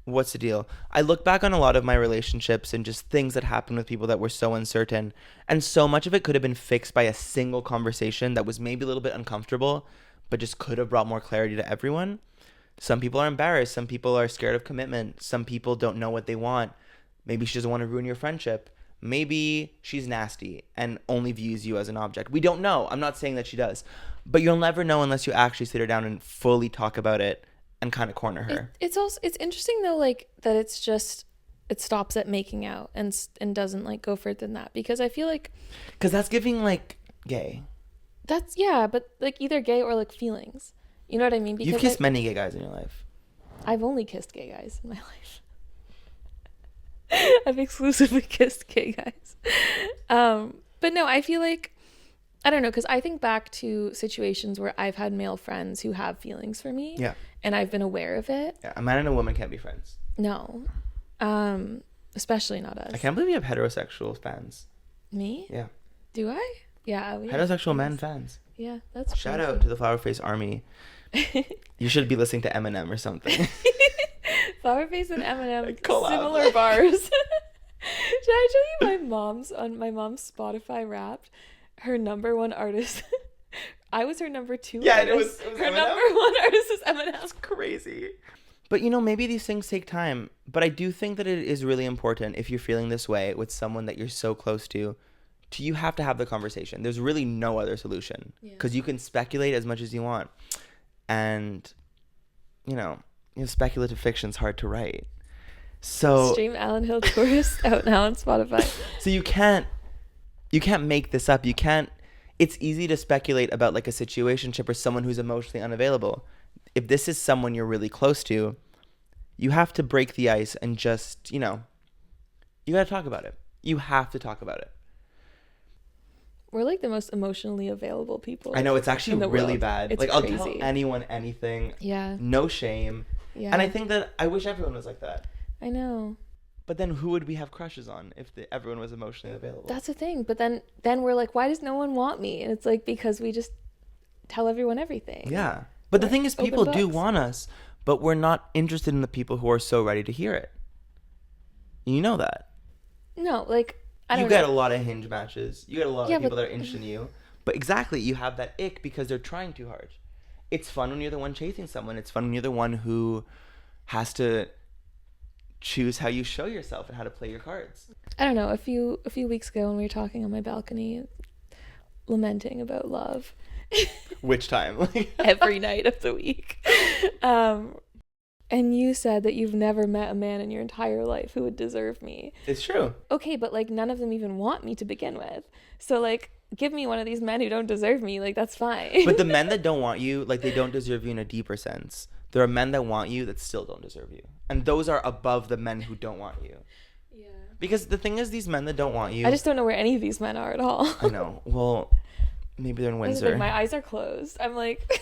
B: What's the deal? I look back on a lot of my relationships and just things that happened with people that were so uncertain. And so much of it could have been fixed by a single conversation that was maybe a little bit uncomfortable, but just could have brought more clarity to everyone. Some people are embarrassed. Some people are scared of commitment. Some people don't know what they want. Maybe she doesn't want to ruin your friendship. Maybe she's nasty and only views you as an object. We don't know. I'm not saying that she does. But you'll never know unless you actually sit her down and fully talk about it and kind of corner her.
A: It's interesting though, like that it stops at making out and doesn't like go further than that, because I feel like
B: Because that's giving like gay.
A: that's, yeah, but like either gay or like feelings. You know what I mean? Because
B: You've kissed many gay guys in your life.
A: I've only kissed gay guys in my life. I've exclusively kissed gay guys. But no, I feel like, I don't know, because I think back to situations where I've had male friends who have feelings for me.
B: Yeah.
A: And I've been aware of it.
B: Yeah, a man and a woman can't be friends.
A: No. Especially not us.
B: I can't believe you have heterosexual fans.
A: Me?
B: Yeah.
A: Do I? Yeah.
B: Heterosexual men fans.
A: Yeah, that's
B: Shout
A: crazy.
B: out to the Flower Face Army. You should be listening to Eminem or something.
A: Flowerface and Eminem,
B: Collab.
A: similar bars. Should I tell you my mom's Spotify Wrapped, her number one artist? I was her number two.
B: Yeah,
A: artist.
B: it was
A: her
B: Eminem?
A: number one artist is Eminem.
B: That's crazy. But maybe these things take time. But I do think that it is really important, if you're feeling this way with someone that you're so close to you have to have the conversation. There's really no other solution. Because you can speculate as much as you want. And, speculative fiction's hard to write. So
A: Stream Allan Hill Tourist out now on Spotify.
B: So you can't make this up. It's easy to speculate about like a situationship or someone who's emotionally unavailable. If this is someone you're really close to, you have to break the ice and just, you got to talk about it. You have to talk about it.
A: We're like the most emotionally available people.
B: I know, it's actually
A: in the
B: really
A: world.
B: bad.
A: It's
B: like
A: crazy.
B: I'll tell anyone anything.
A: Yeah.
B: No shame.
A: Yeah.
B: And I think that I wish everyone was like that.
A: I know.
B: But then who would we have crushes on if everyone was emotionally available?
A: That's the thing. But then we're like, why does no one want me? And it's like, because we just tell everyone everything.
B: Yeah. But the thing is,
A: Open
B: people do
A: books.
B: want us, but we're not interested in the people who are so ready to hear it. You know that.
A: No, like, I don't
B: You
A: know.
B: get a lot of hinge matches. You get a lot
A: Yeah,
B: of people
A: but-
B: that are interested in you. But exactly, you have that ick because they're trying too hard. It's fun when you're the one chasing someone. It's fun when you're the one who has to choose how you show yourself and how to play your cards.
A: I don't know. A few weeks ago when we were talking on my balcony, lamenting about love
B: Which time?
A: every night of the week. And you said that you've never met a man in your entire life who would deserve me.
B: It's true.
A: Okay, but like none of them even want me to begin with. So like, give me one of these men who don't deserve me. Like, that's fine.
B: But the men that don't want you, like, they don't deserve you in a deeper sense. There are men that want you that still don't deserve you. And those are above the men who don't want you.
A: Yeah.
B: Because the thing is, these men that don't want you...
A: I just don't know where any of these men are at all.
B: I know. Well, maybe they're in
A: That's the thing,
B: Windsor.
A: my eyes are closed. I'm like...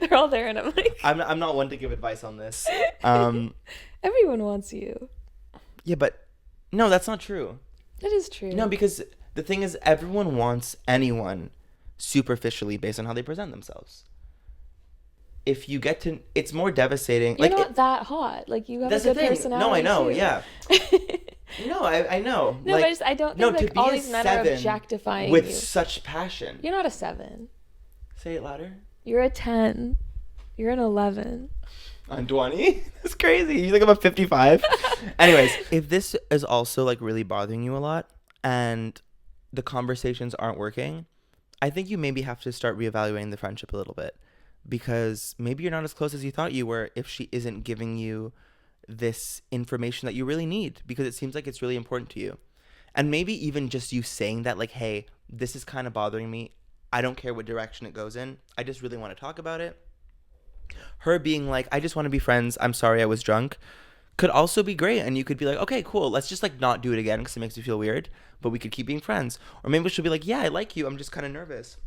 A: They're all there and I'm like...
B: I'm not one to give advice on this.
A: Everyone wants you.
B: Yeah, but... No, that's not true.
A: That is true.
B: No, because the thing is, everyone wants anyone superficially based on how they present themselves. If you get to... It's more devastating.
A: You're
B: like
A: not that hot. Like, you have
B: that's
A: a good
B: the thing.
A: personality,
B: No, I know,
A: too.
B: yeah. No, I know.
A: No,
B: like,
A: but I don't think
B: to
A: like
B: be
A: all
B: a
A: these men are
B: 7
A: objectifying
B: with
A: you.
B: such passion.
A: You're not a 7.
B: Say it louder.
A: You're a 10. You're an 11.
B: I'm 20? That's crazy. You think I'm a 55? Anyways, if this is also like really bothering you a lot and the conversations aren't working, I think you maybe have to start reevaluating the friendship a little bit, because maybe you're not as close as you thought you were if she isn't giving you this information that you really need, because it seems like it's really important to you. And maybe even just you saying that, like, hey, this is kind of bothering me. I don't care what direction it goes in. I just really want to talk about it. Her being like, I just want to be friends. I'm sorry I was drunk, could also be great. And you could be like, okay, cool. Let's just like not do it again because it makes me feel weird, but we could keep being friends. Or maybe she'll be like, yeah, I like you. I'm just kind of nervous.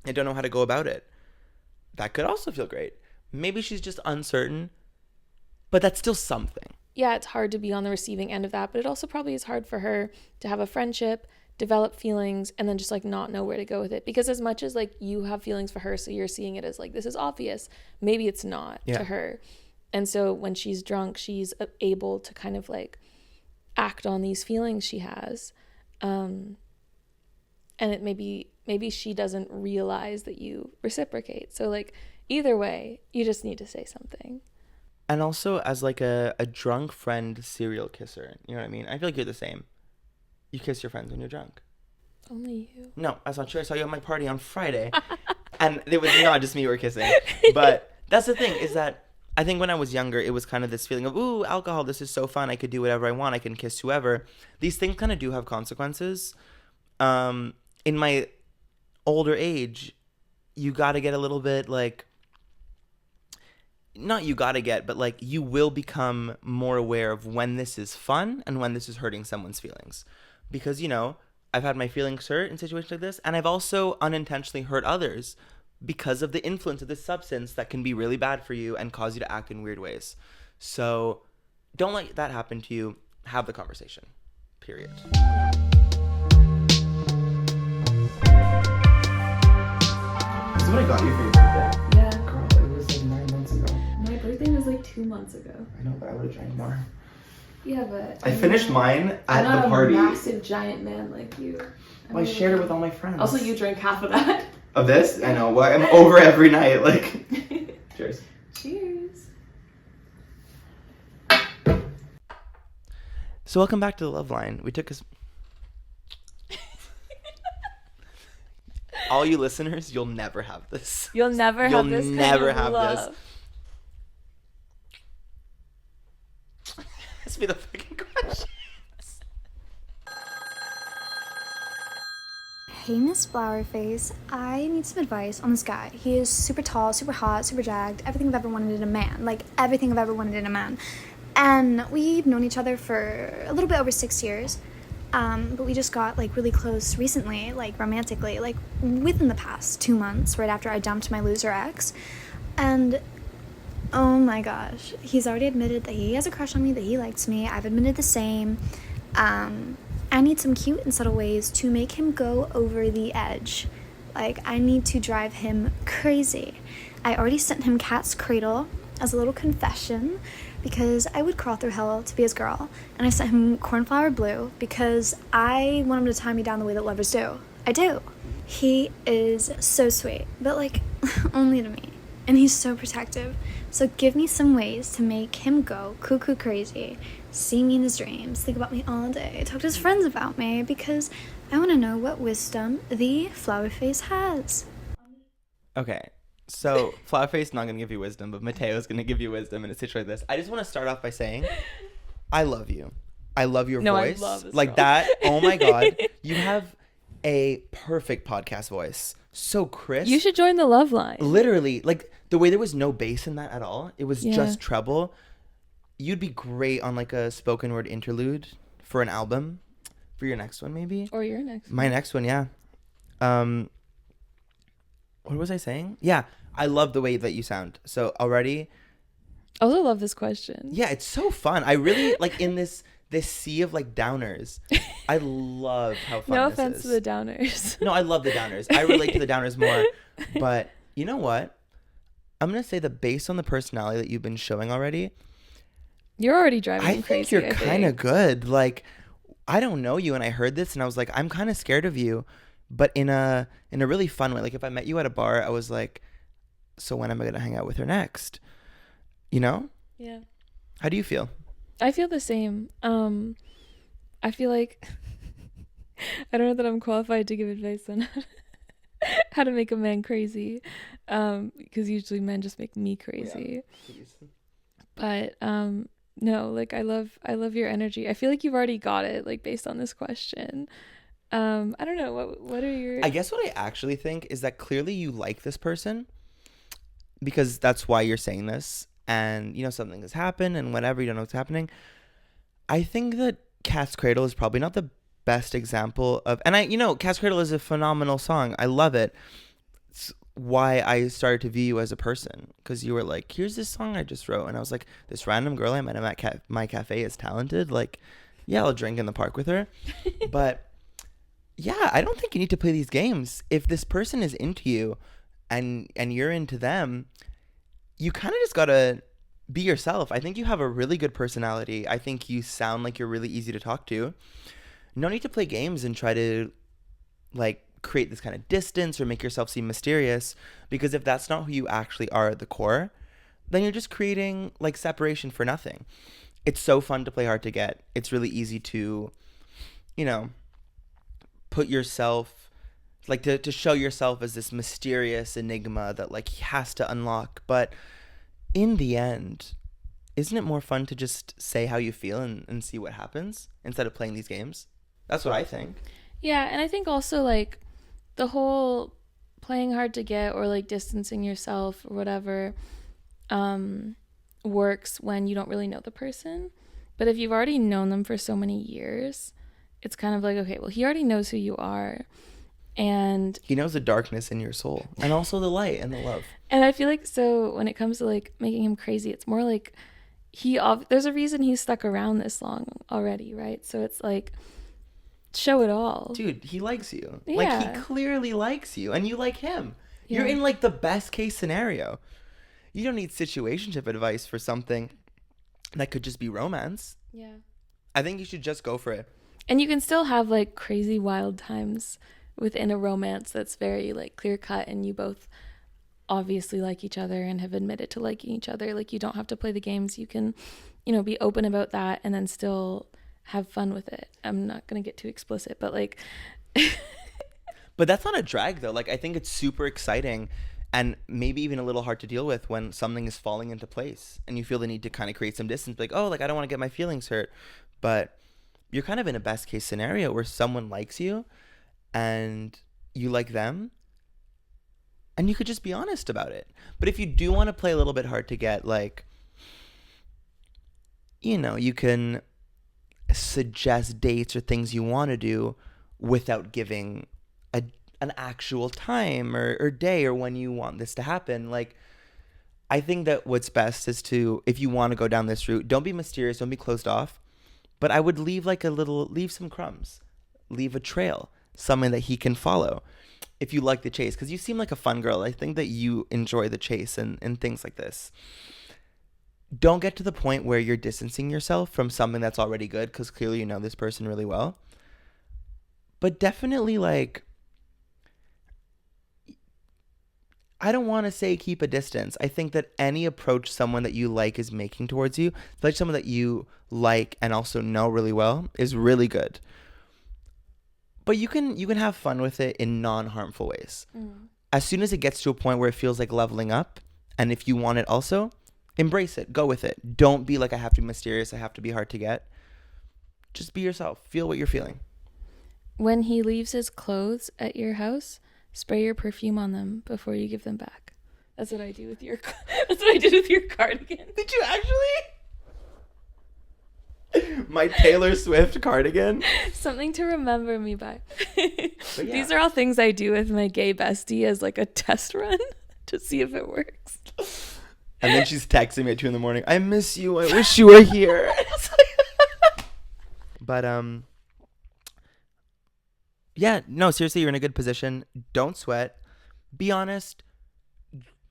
B: I don't know how to go about it. That could also feel great. Maybe she's just uncertain, but that's still something.
A: Yeah, it's hard to be on the receiving end of that, but it also probably is hard for her to have a friendship, develop feelings, and then just like not know where to go with it. Because as much as like you have feelings for her, so you're seeing it as like, this is obvious, maybe it's not to her. And so when she's drunk, she's able to kind of like act on these feelings she has. And it maybe she doesn't realize that you reciprocate. So like either way, you just need to say something.
B: And also as like a drunk friend serial kisser, you know what I mean? I feel like you're the same. You kiss your friends when you're drunk.
A: Only you.
B: No, that's not true. I saw you at my party on Friday. And it was not just me you were kissing. But that's the thing, is that I think when I was younger, it was kind of this feeling of, ooh, alcohol, this is so fun. I could do whatever I want. I can kiss whoever. These things kind of do have consequences. In my older age, you got to get a little bit like, not you got to get, but like you will become more aware of when this is fun and when this is hurting someone's feelings. Because, you know, I've had my feelings hurt in situations like this, and I've also unintentionally hurt others because of the influence of this substance that can be really bad for you and cause you to act in weird ways. So don't let that happen to you. Have the conversation. Period.
F: Is this what I got you for your birthday?
A: Yeah.
F: Girl, it was like 9 months ago.
A: My birthday was like 2 months ago.
F: I know, but I would have drank more.
A: Yeah, but
F: I finished mine
A: I'm
F: at
A: not
F: the party.
A: a massive giant man like you.
F: Well, I shared it with all my friends.
A: Also, you drank half of that.
F: Of this? I know. Well, I'm over every night. Like, cheers.
A: Cheers.
B: So welcome back to the Loveline. We took us... All you listeners, you'll never have this.
A: You'll never have this.
B: You'll never
A: kind of
B: have
A: love.
B: this. Let's be the fucking question.
G: Hey, Miss Flowerface, I need some advice on this guy. He is super tall, super hot, super jagged, everything I've ever wanted in a man. Like, everything I've ever wanted in a man. And we've known each other for a little bit over 6 years. But we just got, like, really close recently, like, romantically, like, within the past 2 months, right after I dumped my loser ex. And, oh my gosh, he's already admitted that he has a crush on me, that he likes me. I've admitted the same. I need some cute and subtle ways to make him go over the edge. Like, I need to drive him crazy. I already sent him Cat's Cradle as a little confession because I would crawl through hell to be his girl. And I sent him Cornflower Blue because I want him to tie me down the way that lovers do. I do. He is so sweet, but like, only to me. And he's so protective. So give me some ways to make him go cuckoo crazy, see me in his dreams, think about me all day, talk to his friends about me, because I want to know what wisdom the Flowerface has.
B: Okay, so Flowerface not going to give you wisdom, but Matteo's going to give you wisdom in a situation like this. I just want to start off by saying, I love you. I love your voice.
A: I love this
B: like
A: girl.
B: that. Oh my God. You have a perfect podcast voice. So crisp.
A: You should join the Loveline.
B: Literally, like the way there was no bass in that at all. It was
A: Yeah.
B: just treble. You'd be great on like a spoken word interlude for an album, for your next one maybe.
A: Or your next.
B: My next one, yeah. What was I saying? Yeah, I love the way that you sound. So already,
A: I also love this question.
B: yeah, it's so fun. I really like in this sea of like downers. I love how fun
A: No
B: this
A: offense
B: is.
A: to the downers.
B: No, I love the downers. I relate to the downers more. But you know what? I'm gonna say that based on the personality that you've been showing already,
A: You're already driving
B: I
A: me
B: think
A: crazy.
B: you're kind of good. Like, I don't know you, and I heard this, and I was like, I'm kind of scared of you but in a really fun way. Like if I met you at a bar, I was like, so when am I gonna hang out with her next? You know?
A: Yeah.
B: How do you feel?
A: I feel the same. I feel like I don't know that I'm qualified to give advice on how to make a man crazy, because usually men just make me crazy. But no, like I love your energy. I feel like you've already got it, like based on this question. I don't know, what are your...
B: I guess what I actually think is that clearly you like this person, because that's why you're saying this, and you know something has happened and whatever, you don't know what's happening. I think that Cat's Cradle is probably not the best example of, and Cat's Cradle is a phenomenal song. I love it. It's why I started to view you as a person, because you were like, here's this song I just wrote, and I was like, this random girl I met at my cafe is talented. Like, yeah, I'll drink in the park with her. But yeah, I don't think you need to play these games. If this person is into you and you're into them, you kind of just gotta be yourself. I think you have a really good personality. I think you sound like you're really easy to talk to. No need to play games and try to like create this kind of distance or make yourself seem mysterious, because if that's not who you actually are at the core, then you're just creating like separation for nothing. It's so fun to play hard to get. It's really easy to, put yourself, like to show yourself as this mysterious enigma that like he has to unlock. But in the end, isn't it more fun to just say how you feel and see what happens instead of playing these games? That's what I think.
A: Yeah, and I think also like the whole playing hard to get or like distancing yourself or whatever works when you don't really know the person. But if you've already known them for so many years, it's kind of like, okay, well, he already knows who you are. And
B: he knows the darkness in your soul and also the light and the love.
A: And I feel like, so when it comes to like making him crazy, it's more like there's a reason he's stuck around this long already, right? So it's like, show it all.
B: Dude, he likes you.
A: Yeah.
B: Like, he clearly likes you and you like him. Yeah. You're in like the best case scenario. You don't need situationship advice for something that could just be romance.
A: Yeah.
B: I think you should just go for it.
A: And you can still have like crazy wild times within a romance that's very like clear cut, and you both obviously like each other and have admitted to liking each other. Like, you don't have to play the games. You can, be open about that and then still have fun with it. I'm not going to get too explicit, but like...
B: But that's not a drag though. Like, I think it's super exciting and maybe even a little hard to deal with when something is falling into place and you feel the need to kind of create some distance. Like, oh, like I don't want to get my feelings hurt. But you're kind of in a best case scenario where someone likes you and you like them, and you could just be honest about it. But if you do want to play a little bit hard to get, like, you can suggest dates or things you want to do without giving an actual time or day or when you want this to happen. Like, I think that what's best is to, if you want to go down this route, don't be mysterious, don't be closed off, but I would leave leave some crumbs, leave a trail, something that he can follow if you like the chase, because you seem like a fun girl. I think that you enjoy the chase and things like this. Don't get to the point where you're distancing yourself from something that's already good, because clearly you know this person really well. But definitely, like, I don't want to say keep a distance. I think that any approach someone that you like is making towards you, like someone that you like and also know really well, is really good. But you can have fun with it in non-harmful ways. As soon as it gets to a point where it feels like leveling up, and if you want it also, embrace it. Go with it. Don't be like, I have to be mysterious, I have to be hard to get. Just be yourself. Feel what you're feeling.
A: When he leaves his clothes at your house, spray your perfume on them before you give them back. That's what I do with your that's what I did with your cardigan.
B: Did you actually? My Taylor Swift cardigan.
A: Something to remember me by.
B: Yeah.
A: These are all things I do with my gay bestie as like a test run to see if it works.
B: And then she's texting me at 2 a.m. I miss you. I wish you were here. But yeah, no, seriously, you're in a good position. Don't sweat. Be honest.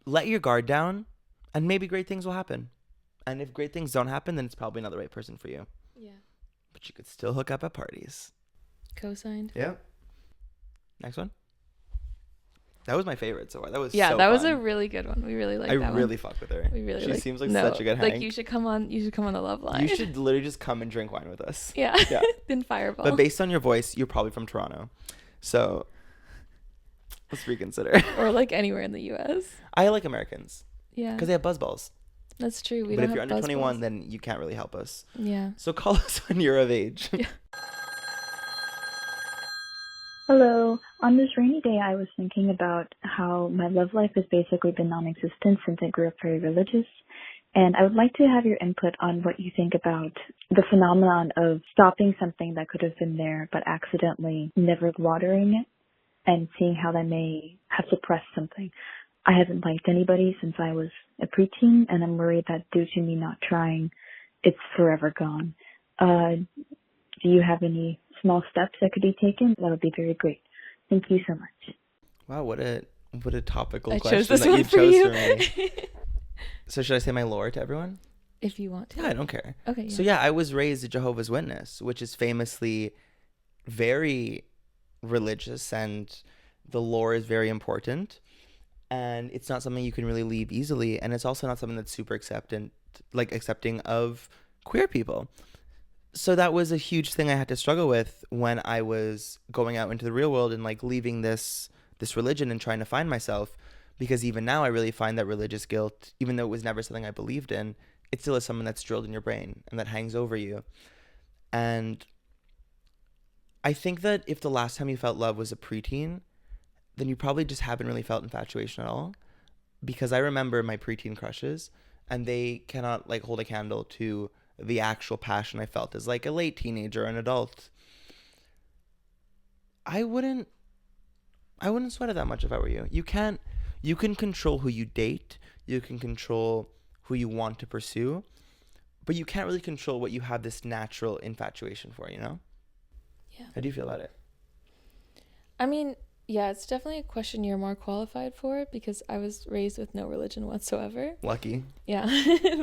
B: Let your guard down, and maybe great things will happen. And if great things don't happen, then it's probably not the right person for you.
A: Yeah.
B: But you could still hook up at parties.
A: Co-signed.
B: Yeah. Next one. That was my favorite so far. That was
A: Yeah,
B: so
A: that was
B: fun.
A: a really good one. We really liked
B: I
A: that
B: really
A: one.
B: fucked with her.
A: We really
B: She
A: like,
B: seems like
A: no,
B: such a good hang.
A: like you should come on the Loveline.
B: You should literally just come and drink wine with us.
A: Yeah.
B: Yeah.
A: Then Fireball.
B: But based on your voice, you're probably from Toronto. So let's reconsider.
A: Or like anywhere in the US.
B: I like Americans
A: Yeah.
B: because they have buzzballs.
A: That's true. We
B: But
A: don't
B: if you're
A: have
B: under
A: buzz
B: 21,
A: balls.
B: then you can't really help us.
A: Yeah.
B: So call us when you're of age.
A: Yeah.
H: Hello. On this rainy day, I was thinking about how my love life has basically been non-existent since I grew up very religious. And I would like to have your input on what you think about the phenomenon of stopping something that could have been there, but accidentally never watering it, and seeing how that may have suppressed something. I haven't liked anybody since I was a preteen, and I'm worried that due to me not trying, it's forever gone. Do you have any small steps that could be taken? That would be very great. Thank you so much.
B: Wow, what a topical
A: I
B: question
A: chose this
B: that
A: one
B: you
A: for
B: chose
A: you.
B: for me. So should I say my lore to everyone?
A: If you want to.
B: Yeah, I don't care.
A: Okay. Yeah.
B: So yeah, I was raised a Jehovah's Witness, which is famously very religious, and the lore is very important. And it's not something you can really leave easily, and it's also not something that's super accepting of queer people. So that was a huge thing I had to struggle with when I was going out into the real world and like leaving this religion and trying to find myself, because even now I really find that religious guilt, even though it was never something I believed in, it still is something that's drilled in your brain and that hangs over you. And I think that if the last time you felt love was a preteen, then you probably just haven't really felt infatuation at all, because I remember my preteen crushes and they cannot like hold a candle to the actual passion I felt as like a late teenager or an adult. I wouldn't sweat it that much if I were you. You can control who you date, you can control who you want to pursue, but you can't really control what you have this natural infatuation for, you know?
A: Yeah.
B: How do you feel about it?
A: I mean, yeah, it's definitely a question you're more qualified for, because I was raised with no religion whatsoever.
B: Lucky.
A: Yeah.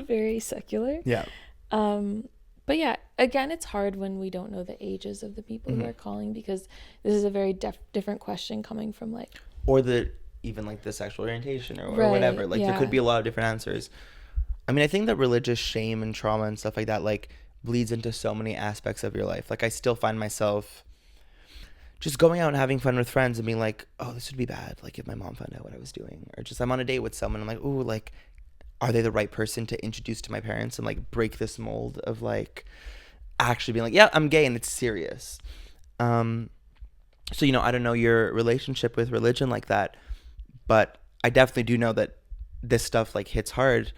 A: Very secular.
B: Yeah.
A: But yeah, again, it's hard when we don't know the ages of the people who are calling, because this is a very different question coming from like,
B: or even like the sexual orientation or
A: Right,
B: whatever. Like there
A: yeah.
B: could be a lot of different answers. I mean, I think that religious shame and trauma and stuff like that like bleeds into so many aspects of your life. Like I still find myself just going out and having fun with friends and being like, oh, this would be bad, like if my mom found out what I was doing. Or just I'm on a date with someone, I'm like, ooh, like, are they the right person to introduce to my parents and like break this mold of like actually being like, yeah, I'm gay and it's serious. So, you know, I don't know your relationship with religion like that, but I definitely do know that this stuff like hits hard.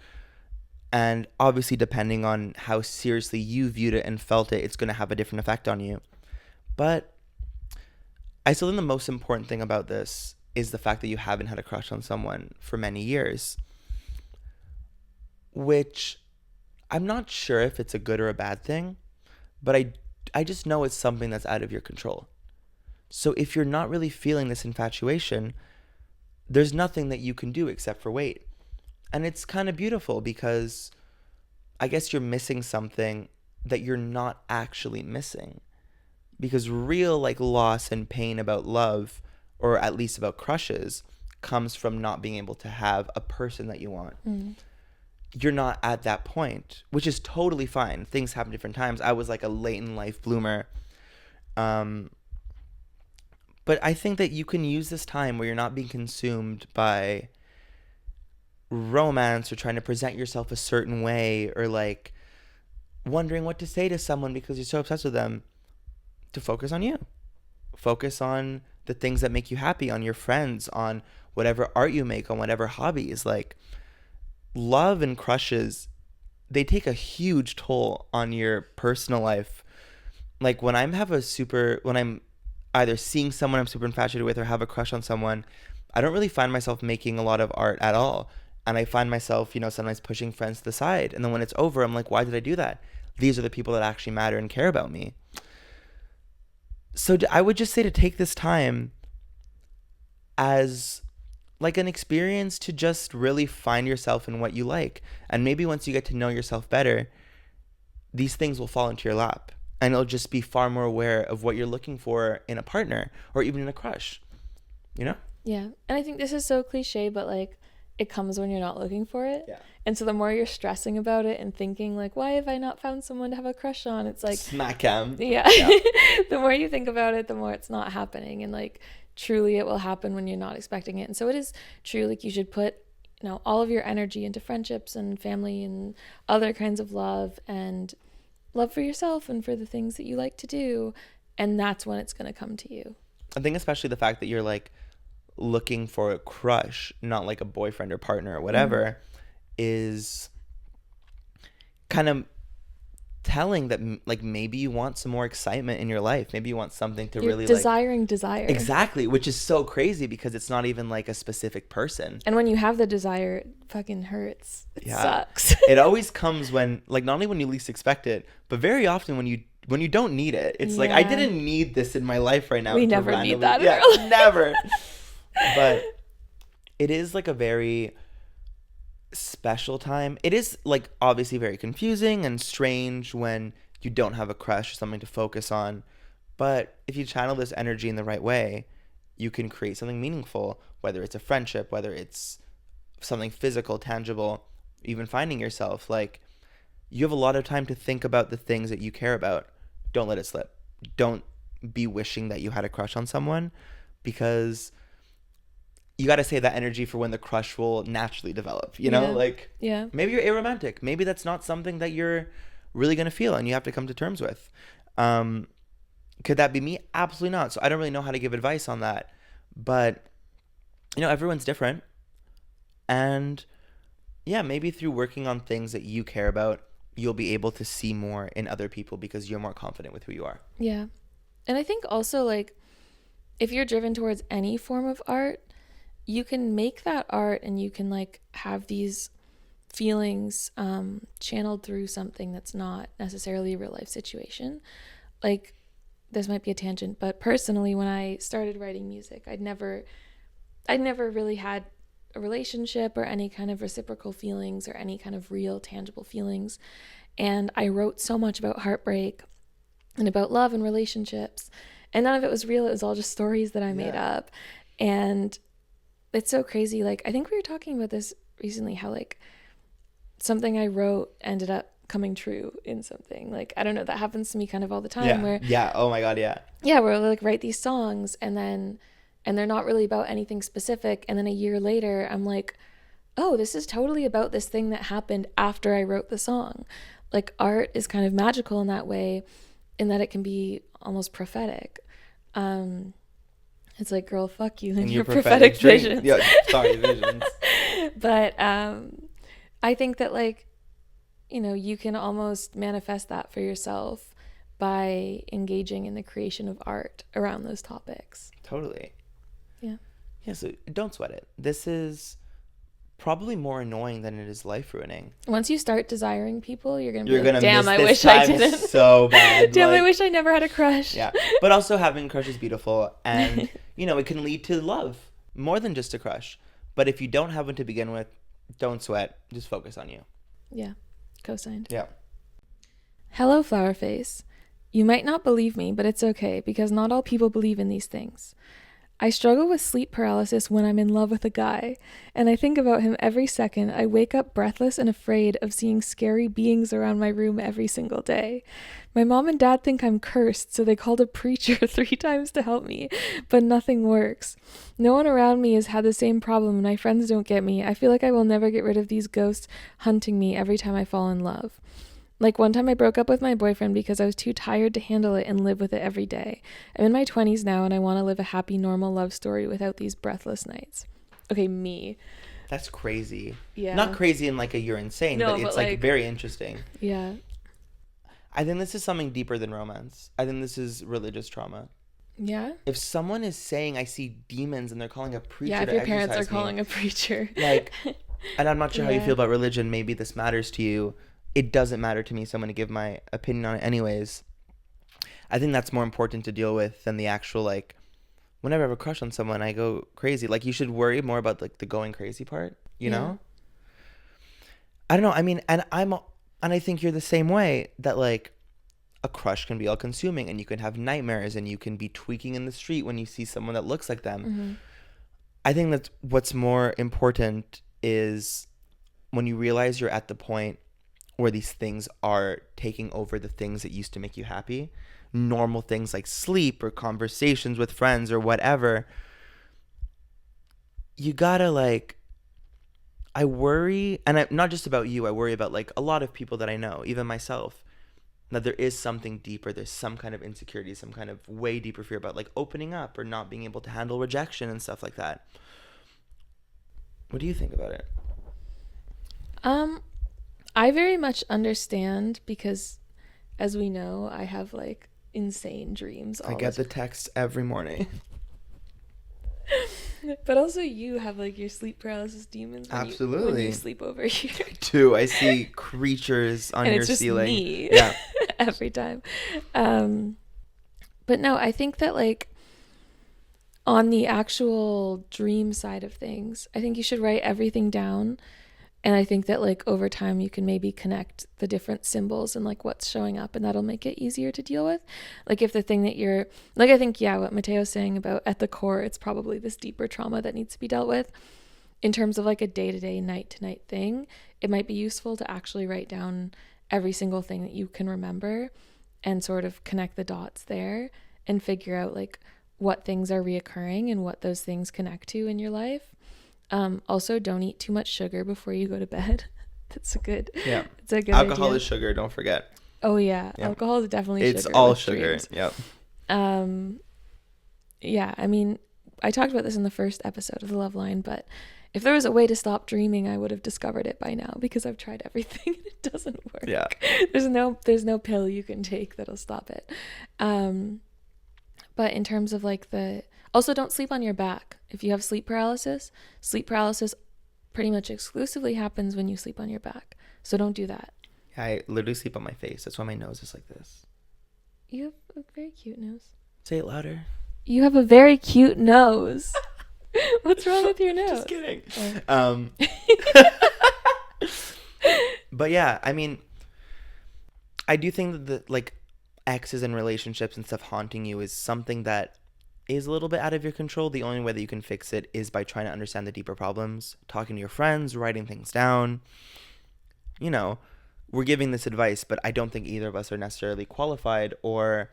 B: And obviously, depending on how seriously you viewed it and felt it, it's going to have a different effect on you. But I still think the most important thing about this is the fact that you haven't had a crush on someone for many years, which I'm not sure if it's a good or a bad thing, but I just know it's something that's out of your control. So if you're not really feeling this infatuation, there's nothing that you can do except for wait. And it's kind of beautiful, because I guess you're missing something that you're not actually missing. Because real like loss and pain about love, or at least about crushes, comes from not being able to have a person that you want. You're not at that point, which is totally fine. Things happen different times. I was like a late in life bloomer. But I think that you can use this time where you're not being consumed by romance or trying to present yourself a certain way, or like wondering what to say to someone because you're so obsessed with them, to focus on you. Focus on the things that make you happy, on your friends, on whatever art you make, on whatever hobbies. Like love and crushes, they take a huge toll on your personal life. Like when I'm either seeing someone I'm super infatuated with or have a crush on someone, I don't really find myself making a lot of art at all. And I find myself, you know, sometimes pushing friends to the side. And then when it's over, I'm like, why did I do that? These are the people that actually matter and care about me. So I would just say to take this time as like an experience to just really find yourself in what you like. And maybe once you get to know yourself better, these things will fall into your lap. And it'll just be far more aware of what you're looking for in a partner or even in a crush. you know?
A: Yeah. And I think this is so cliche, but like it comes when you're not looking for it.
B: Yeah.
A: And so the more you're stressing about it and thinking like, why have I not found someone to have a crush on? It's like
B: Smack him.
A: Yeah. The more you think about it, the more it's not happening. And like truly it will happen when you're not expecting it. And so it is true, like you should put, you know, all of your energy into friendships and family and other kinds of love and love for yourself and for the things that you like to do. And that's when it's going to come to you.
B: I think especially the fact that you're like looking for a crush, not like a boyfriend or partner or whatever, is kind of telling that like maybe you want some more excitement in your life. Maybe you want something to
A: You're
B: really
A: desiring desire.
B: Exactly, which is so crazy because it's not even like a specific person.
A: And when you have the desire, it fucking hurts. It sucks.
B: It always comes when like not only when you least expect it, but very often when you don't need it. It's like I didn't need this in my life right now.
A: We never need that.
B: Yeah, never. But it is like a very special time. It is like obviously very confusing and strange when you don't have a crush or something to focus on. But if you channel this energy in the right way, you can create something meaningful, whether it's a friendship, whether it's something physical, tangible, even finding yourself. Like you have a lot of time to think about the things that you care about. Don't let it slip. Don't be wishing that you had a crush on someone, because you got to save that energy for when the crush will naturally develop, you know? Like, maybe you're aromantic. Maybe that's not something that you're really going to feel and you have to come to terms with. Could that be me? Absolutely not. So I don't really know how to give advice on that. But, you know, everyone's different. And yeah, maybe through working on things that you care about, you'll be able to see more in other people because you're more confident with who you are.
A: Yeah. And I think also, like, if you're driven towards any form of art, you can make that art and you can like have these feelings channeled through something that's not necessarily a real life situation. Like, this might be a tangent, but personally, when I started writing music, I'd never really had a relationship or any kind of reciprocal feelings or any kind of real tangible feelings. And I wrote so much about heartbreak and about love and relationships, and none of it was real. It was all just stories that I made up. And it's so crazy. Like, I think we were talking about this recently, how like something I wrote ended up coming true in something. Like, I don't know, that happens to me kind of all the time.
B: Oh my God.
A: Where like write these songs and they're not really about anything specific, and then a year later I'm like, oh, this is totally about this thing that happened after I wrote the song. Like, art is kind of magical in that way, in that it can be almost prophetic. It's like, girl, fuck you and your prophetic visions.
B: Visions.
A: But I think that, like, you know, you can almost manifest that for yourself by engaging in the creation of art around those topics.
B: Totally.
A: Yeah,
B: so don't sweat it. This is probably more annoying than it is life ruining.
A: Once you start desiring people, you're gonna be like, damn, I
B: wish
A: I didn't.
B: So bad.
A: Damn, I wish I never had a crush.
B: Yeah, but also having a crush is beautiful, and you know, it can lead to love more than just a crush. But if you don't have one to begin with, don't sweat. Just focus on you.
A: Yeah, co-signed.
B: Yeah.
A: Hello, Flowerface. You might not believe me, but it's okay, because not all people believe in these things. I struggle with sleep paralysis when I'm in love with a guy, and I think about him every second. I wake up breathless and afraid of seeing scary beings around my room every single day. My mom and dad think I'm cursed, so they called a preacher 3 times to help me, but nothing works. No one around me has had the same problem, and my friends don't get me. I feel like I will never get rid of these ghosts hunting me every time I fall in love. Like, one time I broke up with my boyfriend because I was too tired to handle it and live with it every day. I'm in my 20s now, and I want to live a happy, normal love story without these breathless nights. Okay, me.
B: That's crazy.
A: Yeah.
B: Not crazy in like a you're insane, but it's like very interesting.
A: Yeah.
B: I think this is something deeper than romance. I think this is religious trauma.
A: Yeah?
B: If someone is saying, I see demons, and they're calling a preacher to
A: if your parents are
B: exorcise me,
A: calling a preacher.
B: Like, and I'm not sure how you feel about religion. Maybe this matters to you. It doesn't matter to me, so I'm going to give my opinion on it anyways. I think that's more important to deal with than the actual, like, whenever I have a crush on someone, I go crazy. Like, you should worry more about, like, the going crazy part, you know? I don't know. I mean, and I think you're the same way, that, like, a crush can be all consuming, and you can have nightmares, and you can be tweaking in the street when you see someone that looks like them. I think that what's more important is when you realize you're at the point where these things are taking over the things that used to make you happy, normal things like sleep or conversations with friends or whatever, you gotta like, I worry, and not just about you, I worry about like a lot of people that I know, even myself, that there is something deeper. There's some kind of insecurity, some kind of way deeper fear about like opening up or not being able to handle rejection and stuff like that. What do you think about it?
A: I very much understand because, as we know, I have like insane dreams.
B: I get the text every morning.
A: But also you have like your sleep paralysis demons when
B: Absolutely.
A: when you sleep over here.
B: Too. I see creatures on
A: and
B: your
A: it's just
B: ceiling.
A: Me
B: Yeah.
A: every time. But no, I think that like on the actual dream side of things, I think you should write everything down. And I think that like over time you can maybe connect the different symbols and like what's showing up, and that'll make it easier to deal with. Like if the thing that you're like, I think, yeah, what Matteo's saying about at the core, it's probably this deeper trauma that needs to be dealt with. In terms of like a day-to-day, night-to-night thing, it might be useful to actually write down every single thing that you can remember and sort of connect the dots there and figure out like what things are reoccurring and what those things connect to in your life. Also, don't eat too much sugar before you go to bed. It's a good
B: Alcohol
A: idea.
B: is sugar, don't forget.
A: Oh yeah.
B: Yep.
A: Alcohol is definitely
B: It's
A: sugar.
B: all
A: with
B: sugar.
A: dreams.
B: Yep.
A: Yeah, I mean, I talked about this in the first episode of the Loveline, but if there was a way to stop dreaming, I would have discovered it by now because I've tried everything and it doesn't work.
B: Yeah.
A: There's no pill you can take that'll stop it. But in terms of like also don't sleep on your back. If you have sleep paralysis pretty much exclusively happens when you sleep on your back. So don't do that.
B: I literally sleep on my face. That's why my nose is like this.
A: You have a very cute nose.
B: Say it louder.
A: You have a very cute nose. What's wrong with your nose?
B: Just kidding. But yeah, I mean, I do think that like exes and relationships and stuff haunting you is something that is a little bit out of your control. The only way that you can fix it is by trying to understand the deeper problems, talking to your friends, writing things down. You know, we're giving this advice, but I don't think either of us are necessarily qualified or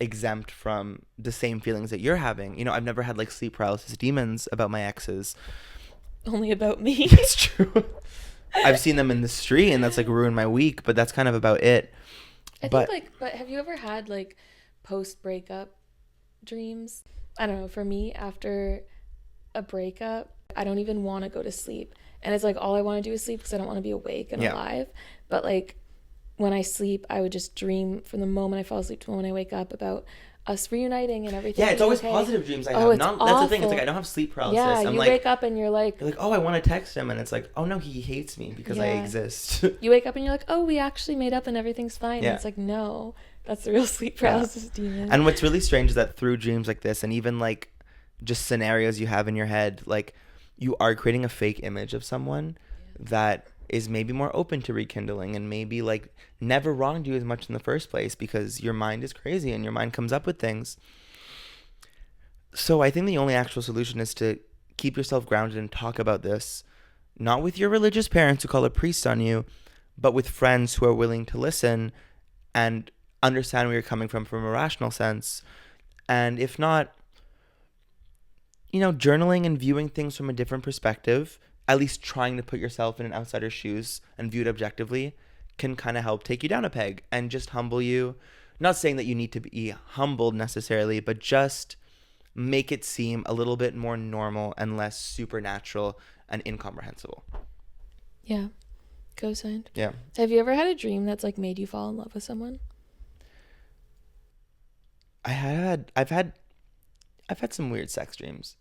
B: exempt from the same feelings that you're having. You know, I've never had like sleep paralysis demons about my exes.
A: Only about me.
B: It's true. I've seen them in the street and that's like ruined my week, but that's kind of about it.
A: But have you ever had like post-breakup dreams? I don't know, for me, after a breakup, I don't even want to go to sleep. And it's like all I want to do is sleep because I don't want to be awake and alive. But like when I sleep, I would just dream from the moment I fall asleep to the moment I wake up about us reuniting and everything.
B: Yeah, it's always
A: okay.
B: Positive dreams I
A: have.
B: It's awful. That's the thing. It's like I don't have sleep paralysis.
A: Yeah,
B: I'm
A: you
B: like,
A: wake up and you're like,
B: oh, I want to text him, and it's like, oh no, he hates me because I exist.
A: You wake up and you're like, oh, we actually made up and everything's fine.
B: Yeah.
A: And it's like, no, that's the real sleep paralysis demon.
B: And what's really strange is that through dreams like this, and even like just scenarios you have in your head, like you are creating a fake image of someone that is maybe more open to rekindling and maybe like never wronged you as much in the first place because your mind is crazy and your mind comes up with things. So I think the only actual solution is to keep yourself grounded and talk about this, not with your religious parents who call a priest on you, but with friends who are willing to listen and understand where you're coming from a rational sense. And if not, you know, journaling and viewing things from a different perspective, at least trying to put yourself in an outsider's shoes and view it objectively, can kind of help take you down a peg and just humble you. Not saying that you need to be humbled necessarily, but just make it seem a little bit more normal and less supernatural and incomprehensible.
A: Yeah. Co-signed.
B: Yeah.
A: Have you ever had a dream that's like made you fall in love with someone?
B: I've had some weird sex dreams.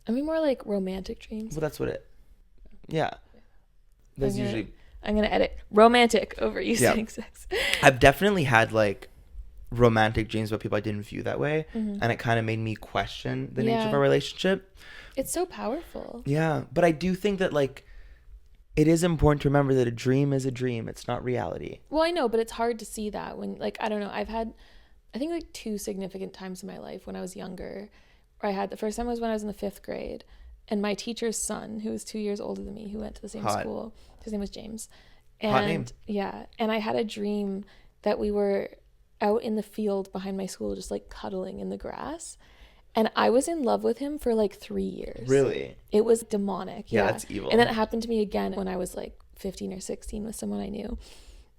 A: I mean more like romantic dreams.
B: Well, that's what it. Yeah.
A: I'm gonna edit romantic over you saying sex.
B: I've definitely had like romantic dreams about people I didn't view that way, and it kind of made me question the nature of our relationship.
A: It's so powerful.
B: Yeah, but I do think that like it is important to remember that a dream is a dream. It's not reality.
A: Well, I know, but it's hard to see that when like I don't know. I've had I think like 2 significant times in my life when I was younger I had. The first time was when I was in the 5th grade, and my teacher's son, who was 2 years older than me, who went to the same
B: Hot.
A: school, his name was James.
B: Hot name.
A: And yeah, and I had a dream that we were out in the field behind my school, just like cuddling in the grass. And I was in love with him for like 3 years.
B: Really?
A: It was demonic.
B: Yeah,
A: Yeah,
B: that's evil.
A: And then it happened to me again when I was like 15 or 16 with someone I knew.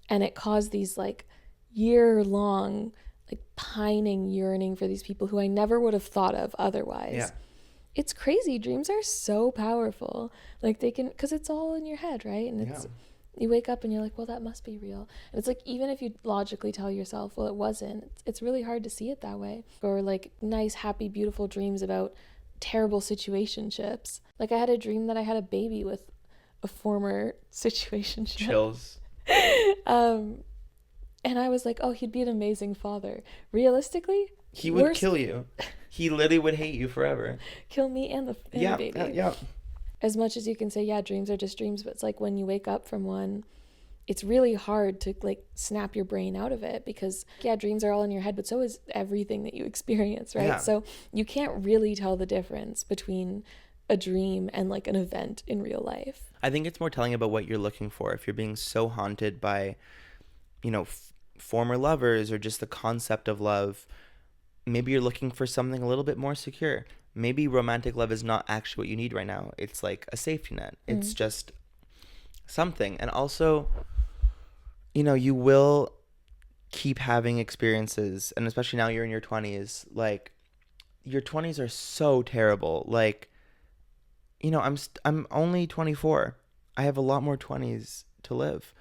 A: And it caused these like year-long like pining, yearning for these people who I never would have thought of otherwise.
B: Yeah.
A: It's crazy. Dreams are so powerful. Like they can, because it's all in your head, right? And it's you wake up and you're like, well, that must be real. And it's like, even if you logically tell yourself, well, it wasn't, it's really hard to see it that way. Or like nice, happy, beautiful dreams about terrible situationships. Like I had a dream that I had a baby with a former situationship.
B: Chills.
A: And I was like, oh, he'd be an amazing father. Realistically,
B: He would kill you. He literally would hate you forever.
A: Kill me and the baby.
B: Yeah.
A: As much as you can say, yeah, dreams are just dreams, but it's like when you wake up from one, it's really hard to like snap your brain out of it because, yeah, dreams are all in your head, but so is everything that you experience, right?
B: Yeah.
A: So you can't really tell the difference between a dream and like an event in real life.
B: I think it's more telling about what you're looking for. If you're being so haunted by, you know, former lovers or just the concept of love, maybe you're looking for something a little bit more secure. Maybe romantic love is not actually what you need right now. It's like a safety net. It's just something. And also, you know, you will keep having experiences, and especially now you're in your 20s, like your 20s are so terrible. Like, you know, I'm only 24. I have a lot more 20s to live.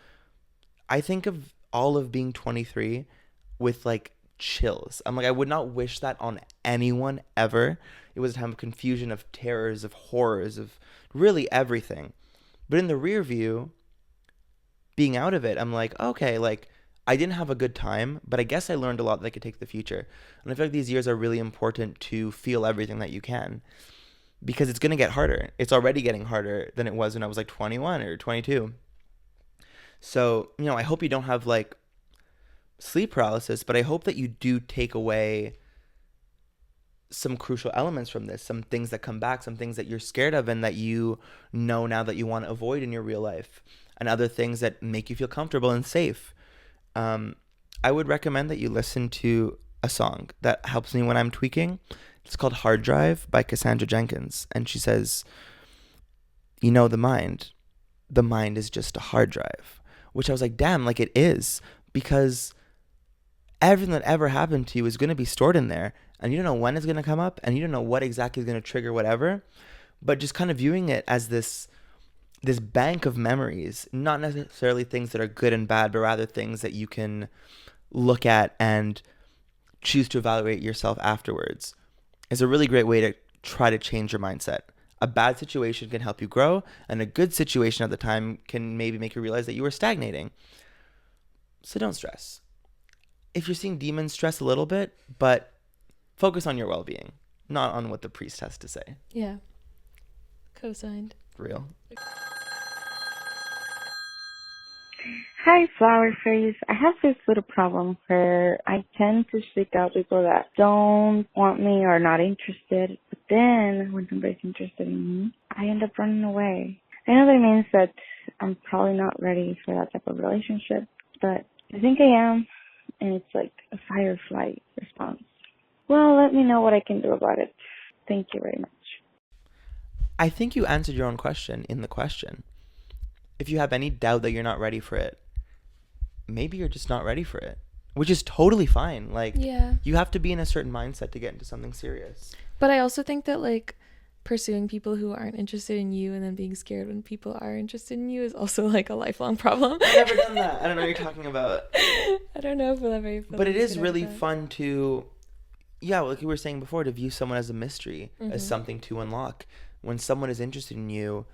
B: I think of all of being 23 with like chills. I'm like, I would not wish that on anyone ever. It was a time of confusion, of terrors, of horrors, of really everything. But in the rear view, being out of it, I'm like, okay, like I didn't have a good time, but I guess I learned a lot that I could take to the future. And I feel like these years are really important to feel everything that you can, because it's going to get harder. It's already getting harder than it was when I was like 21 or 22. So, you know, I hope you don't have like sleep paralysis, but I hope that you do take away some crucial elements from this, some things that come back, some things that you're scared of and that you know now that you want to avoid in your real life, and other things that make you feel comfortable and safe. I would recommend that you listen to a song that helps me when I'm tweaking. It's called Hard Drive by Cassandra Jenkins. And she says, you know, the mind is just a hard drive, which I was like, damn, like it is, because everything that ever happened to you is going to be stored in there, and you don't know when it's going to come up, and you don't know what exactly is going to trigger whatever, but just kind of viewing it as this bank of memories, not necessarily things that are good and bad, but rather things that you can look at and choose to evaluate yourself afterwards, is a really great way to try to change your mindset. A bad situation can help you grow, and a good situation at the time can maybe make you realize that you were stagnating. So don't stress. If you're seeing demons, stress a little bit, but focus on your well-being, not on what the priest has to say.
A: Yeah. Co-signed.
B: Real.
I: Hi, Flower Face. I have this little problem where I tend to seek out people that don't want me or not interested, but then when somebody's interested in me, I end up running away. I know that means that I'm probably not ready for that type of relationship, but I think I am, and it's like a fight or flight response. Well, let me know what I can do about it. Thank you very much.
B: I think you answered your own question in the question. If you have any doubt that you're not ready for it, maybe you're just not ready for it, which is totally fine. Like,
A: yeah,
B: you have to be in a certain mindset to get into something serious.
A: But I also think that like pursuing people who aren't interested in you and then being scared when people are interested in you is also like a lifelong problem.
B: I've never done that. I don't know what you're talking about.
A: I don't know if we'll ever.
B: But it is really fun to, yeah, like you were saying before, to view someone as a mystery, as something to unlock. When someone is interested in you,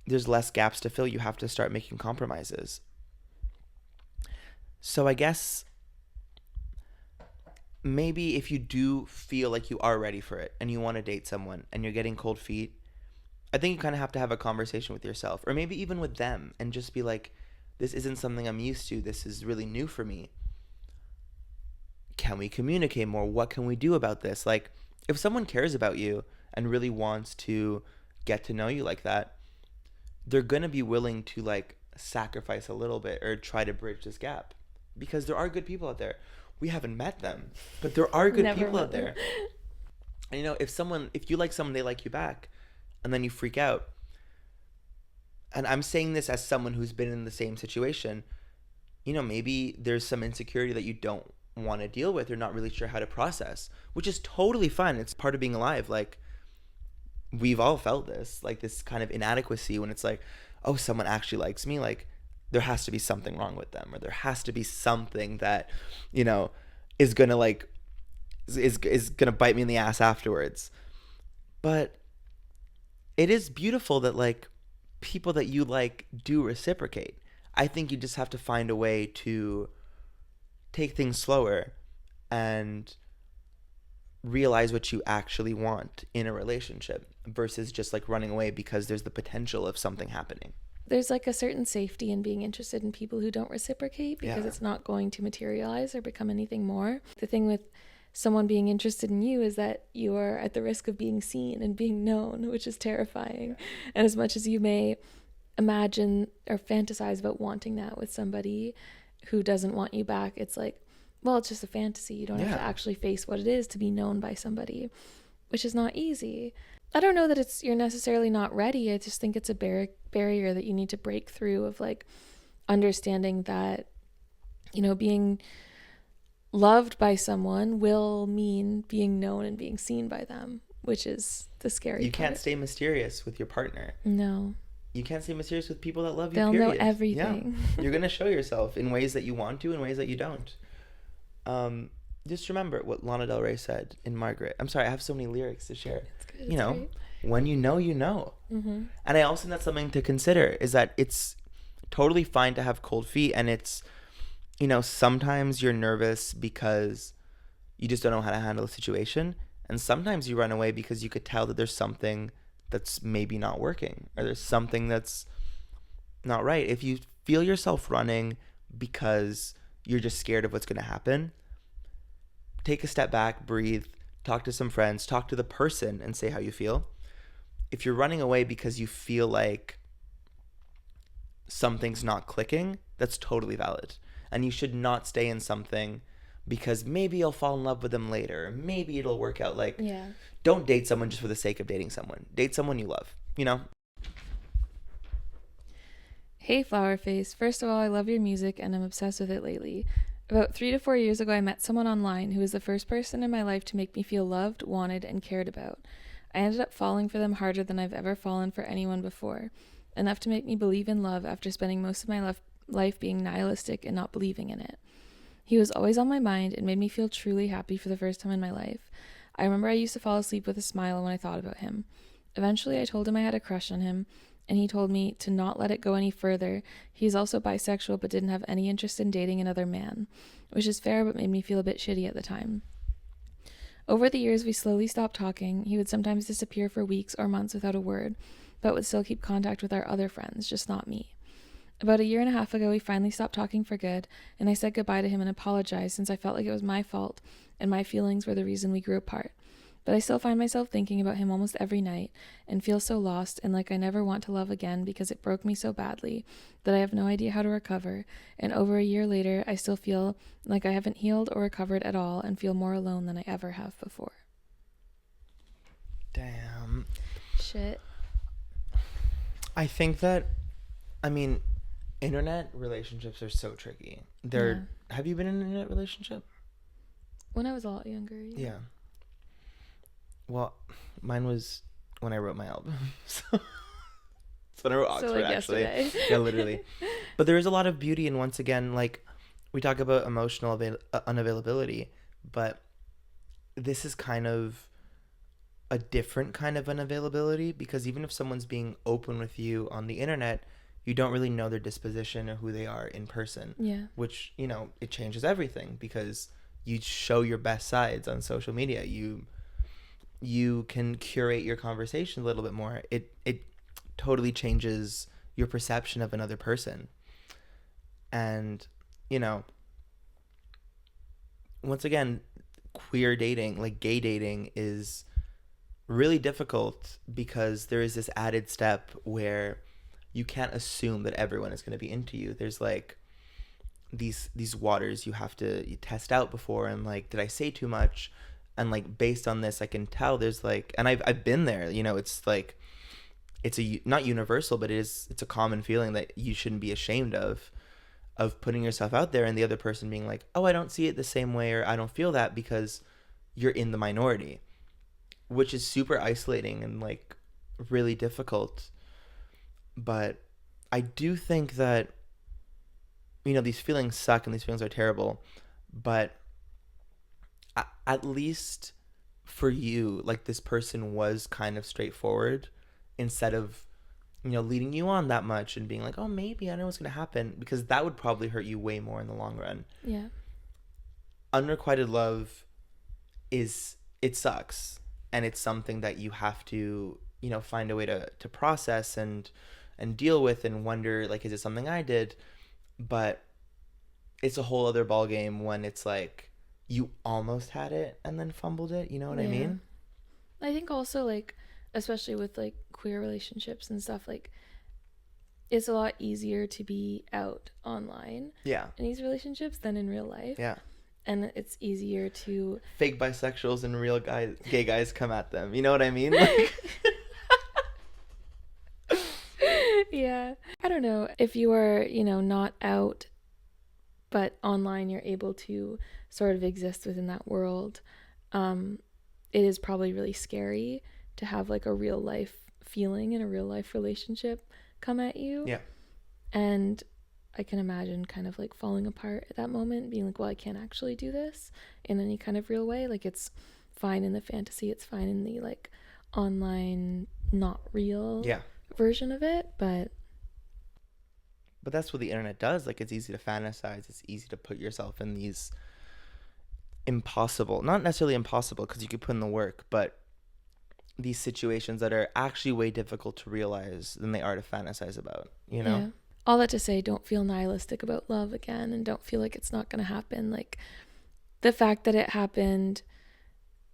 B: there's less gaps to fill. You have to start making compromises. So I guess maybe if you do feel like you are ready for it and you want to date someone and you're getting cold feet, I think you kind of have to have a conversation with yourself, or maybe even with them, and just be like, this isn't something I'm used to. This is really new for me. Can we communicate more? What can we do about this? Like, if someone cares about you and really wants to get to know you like that, they're going to be willing to like sacrifice a little bit or try to bridge this gap, because there are good people out there. We haven't met them, but there are good people out there. And you know, if you like someone, they like you back, and then you freak out. And I'm saying this as someone who's been in the same situation. You know, maybe there's some insecurity that you don't want to deal with or not really sure how to process, which is totally fine. It's part of being alive. Like, we've all felt this, like this kind of inadequacy when it's like, oh, someone actually likes me. Like, there has to be something wrong with them, or there has to be something that, you know, is gonna like is gonna bite me in the ass afterwards. But it is beautiful that like people that you like do reciprocate. I think you just have to find a way to take things slower and realize what you actually want in a relationship versus just like running away because there's the potential of something happening.
A: There's like a certain safety in being interested in people who don't reciprocate, because it's not going to materialize or become anything more. The thing with someone being interested in you is that you are at the risk of being seen and being known, which is terrifying. And as much as you may imagine or fantasize about wanting that with somebody who doesn't want you back, it's like, well, it's just a fantasy. You don't have to actually face what it is to be known by somebody, which is not easy. I don't know that you're necessarily not ready. I just think it's a barrier that you need to break through, of like understanding that, you know, being loved by someone will mean being known and being seen by them, which is the scary part.
B: You can't stay mysterious with your partner.
A: No.
B: You can't stay mysterious with people that love you,
A: They'll
B: period.
A: know everything.
B: Yeah. You're going to show yourself in ways that you want to, in ways that you don't. Just remember what Lana Del Rey said in Margaret. I'm sorry, I have so many lyrics to share.
A: It's good.
B: You know,
A: great.
B: When you know, you know.
A: Mm-hmm.
B: And I also think that's something to consider, is that it's totally fine to have cold feet. And it's, you know, sometimes you're nervous because you just don't know how to handle a situation. And sometimes you run away because you could tell that there's something that's maybe not working, or there's something that's not right. If you feel yourself running because you're just scared of what's going to happen, take a step back, breathe, talk to some friends, talk to the person and say how you feel. If you're running away because you feel like something's not clicking, that's totally valid. And you should not stay in something because maybe you'll fall in love with them later. Maybe it'll work out. Like, don't date someone just for the sake of dating someone. Date someone you love, you know?
A: Hey, Flowerface. First of all, I love your music and I'm obsessed with it lately. About 3 to 4 years ago, I met someone online who was the first person in my life to make me feel loved, wanted, and cared about. I ended up falling for them harder than I've ever fallen for anyone before, enough to make me believe in love after spending most of my life being nihilistic and not believing in it. He was always on my mind and made me feel truly happy for the first time in my life. I remember I used to fall asleep with a smile when I thought about him. Eventually, I told him I had a crush on him, and he told me to not let it go any further. He's also bisexual but didn't have any interest in dating another man, which is fair but made me feel a bit shitty at the time. Over the years, we slowly stopped talking. He would sometimes disappear for weeks or months without a word, but would still keep contact with our other friends, just not me. About 1.5 years ago, we finally stopped talking for good, and I said goodbye to him and apologized since I felt like it was my fault and my feelings were the reason we grew apart. But I still find myself thinking about him almost every night and feel so lost and like I never want to love again because it broke me so badly that I have no idea how to recover. And over 1 year later, I still feel like I haven't healed or recovered at all and feel more alone than I ever have before.
B: Damn.
A: Shit.
B: I think that, I mean, internet relationships are so tricky. Have you been in an internet relationship?
A: When I was a lot younger.
B: Yeah. Well, mine was when I wrote my album. So it's when I wrote Oxford, actually.
A: Yesterday.
B: Yeah, literally. But there is a lot of beauty in, once again, like, we talk about emotional unavailability, but this is kind of a different kind of unavailability, because even if someone's being open with you on the internet, you don't really know their disposition or who they are in person.
A: Yeah. Which,
B: you know, it changes everything, because you show your best sides on social media. You can curate your conversation a little bit more. It totally changes your perception of another person. And, you know, once again, queer dating, like gay dating, is really difficult because there is this added step where you can't assume that everyone is going to be into you. There's like these waters you have to test out before, and like, did I say too much? And like, based on this, I can tell there's like, and I've been there, you know, it's like, it's not universal, but it's a common feeling that you shouldn't be ashamed of putting yourself out there, and the other person being like, oh, I don't see it the same way, or I don't feel that, because you're in the minority, which is super isolating and like really difficult. But I do think that, you know, these feelings suck and these feelings are terrible, but at least for you, like, this person was kind of straightforward, instead of, you know, leading you on that much and being like, oh, maybe I know what's going to happen, because that would probably hurt you way more in the long run.
A: Yeah.
B: Unrequited love it sucks, and it's something that you have to, you know, find a way to process and deal with, and wonder, like, is it something I did? But it's a whole other ball game when it's like you almost had it and then fumbled it, you know what I mean?
A: I think also, like, especially with like queer relationships and stuff, like, it's a lot easier to be out online in these relationships than in real life. Yeah. And it's easier to
B: fake bisexuals and real gay guys come at them. You know what I mean? Like...
A: Yeah. I don't know. If you are, you know, not out, but online you're able to sort of exist within that world, it is probably really scary to have like a real life feeling in a real life relationship come at you. Yeah. And I can imagine kind of like falling apart at that moment, being like, well, I can't actually do this in any kind of real way. Like, it's fine in the fantasy, it's fine in the like online, not real version of it, but
B: that's what the internet does. Like, it's easy to fantasize, it's easy to put yourself in these impossible, not necessarily impossible because you could put in the work, but these situations that are actually way difficult to realize than they are to fantasize about, you know?
A: Yeah. All that to say, don't feel nihilistic about love again, and don't feel like it's not going to happen. Like, the fact that it happened,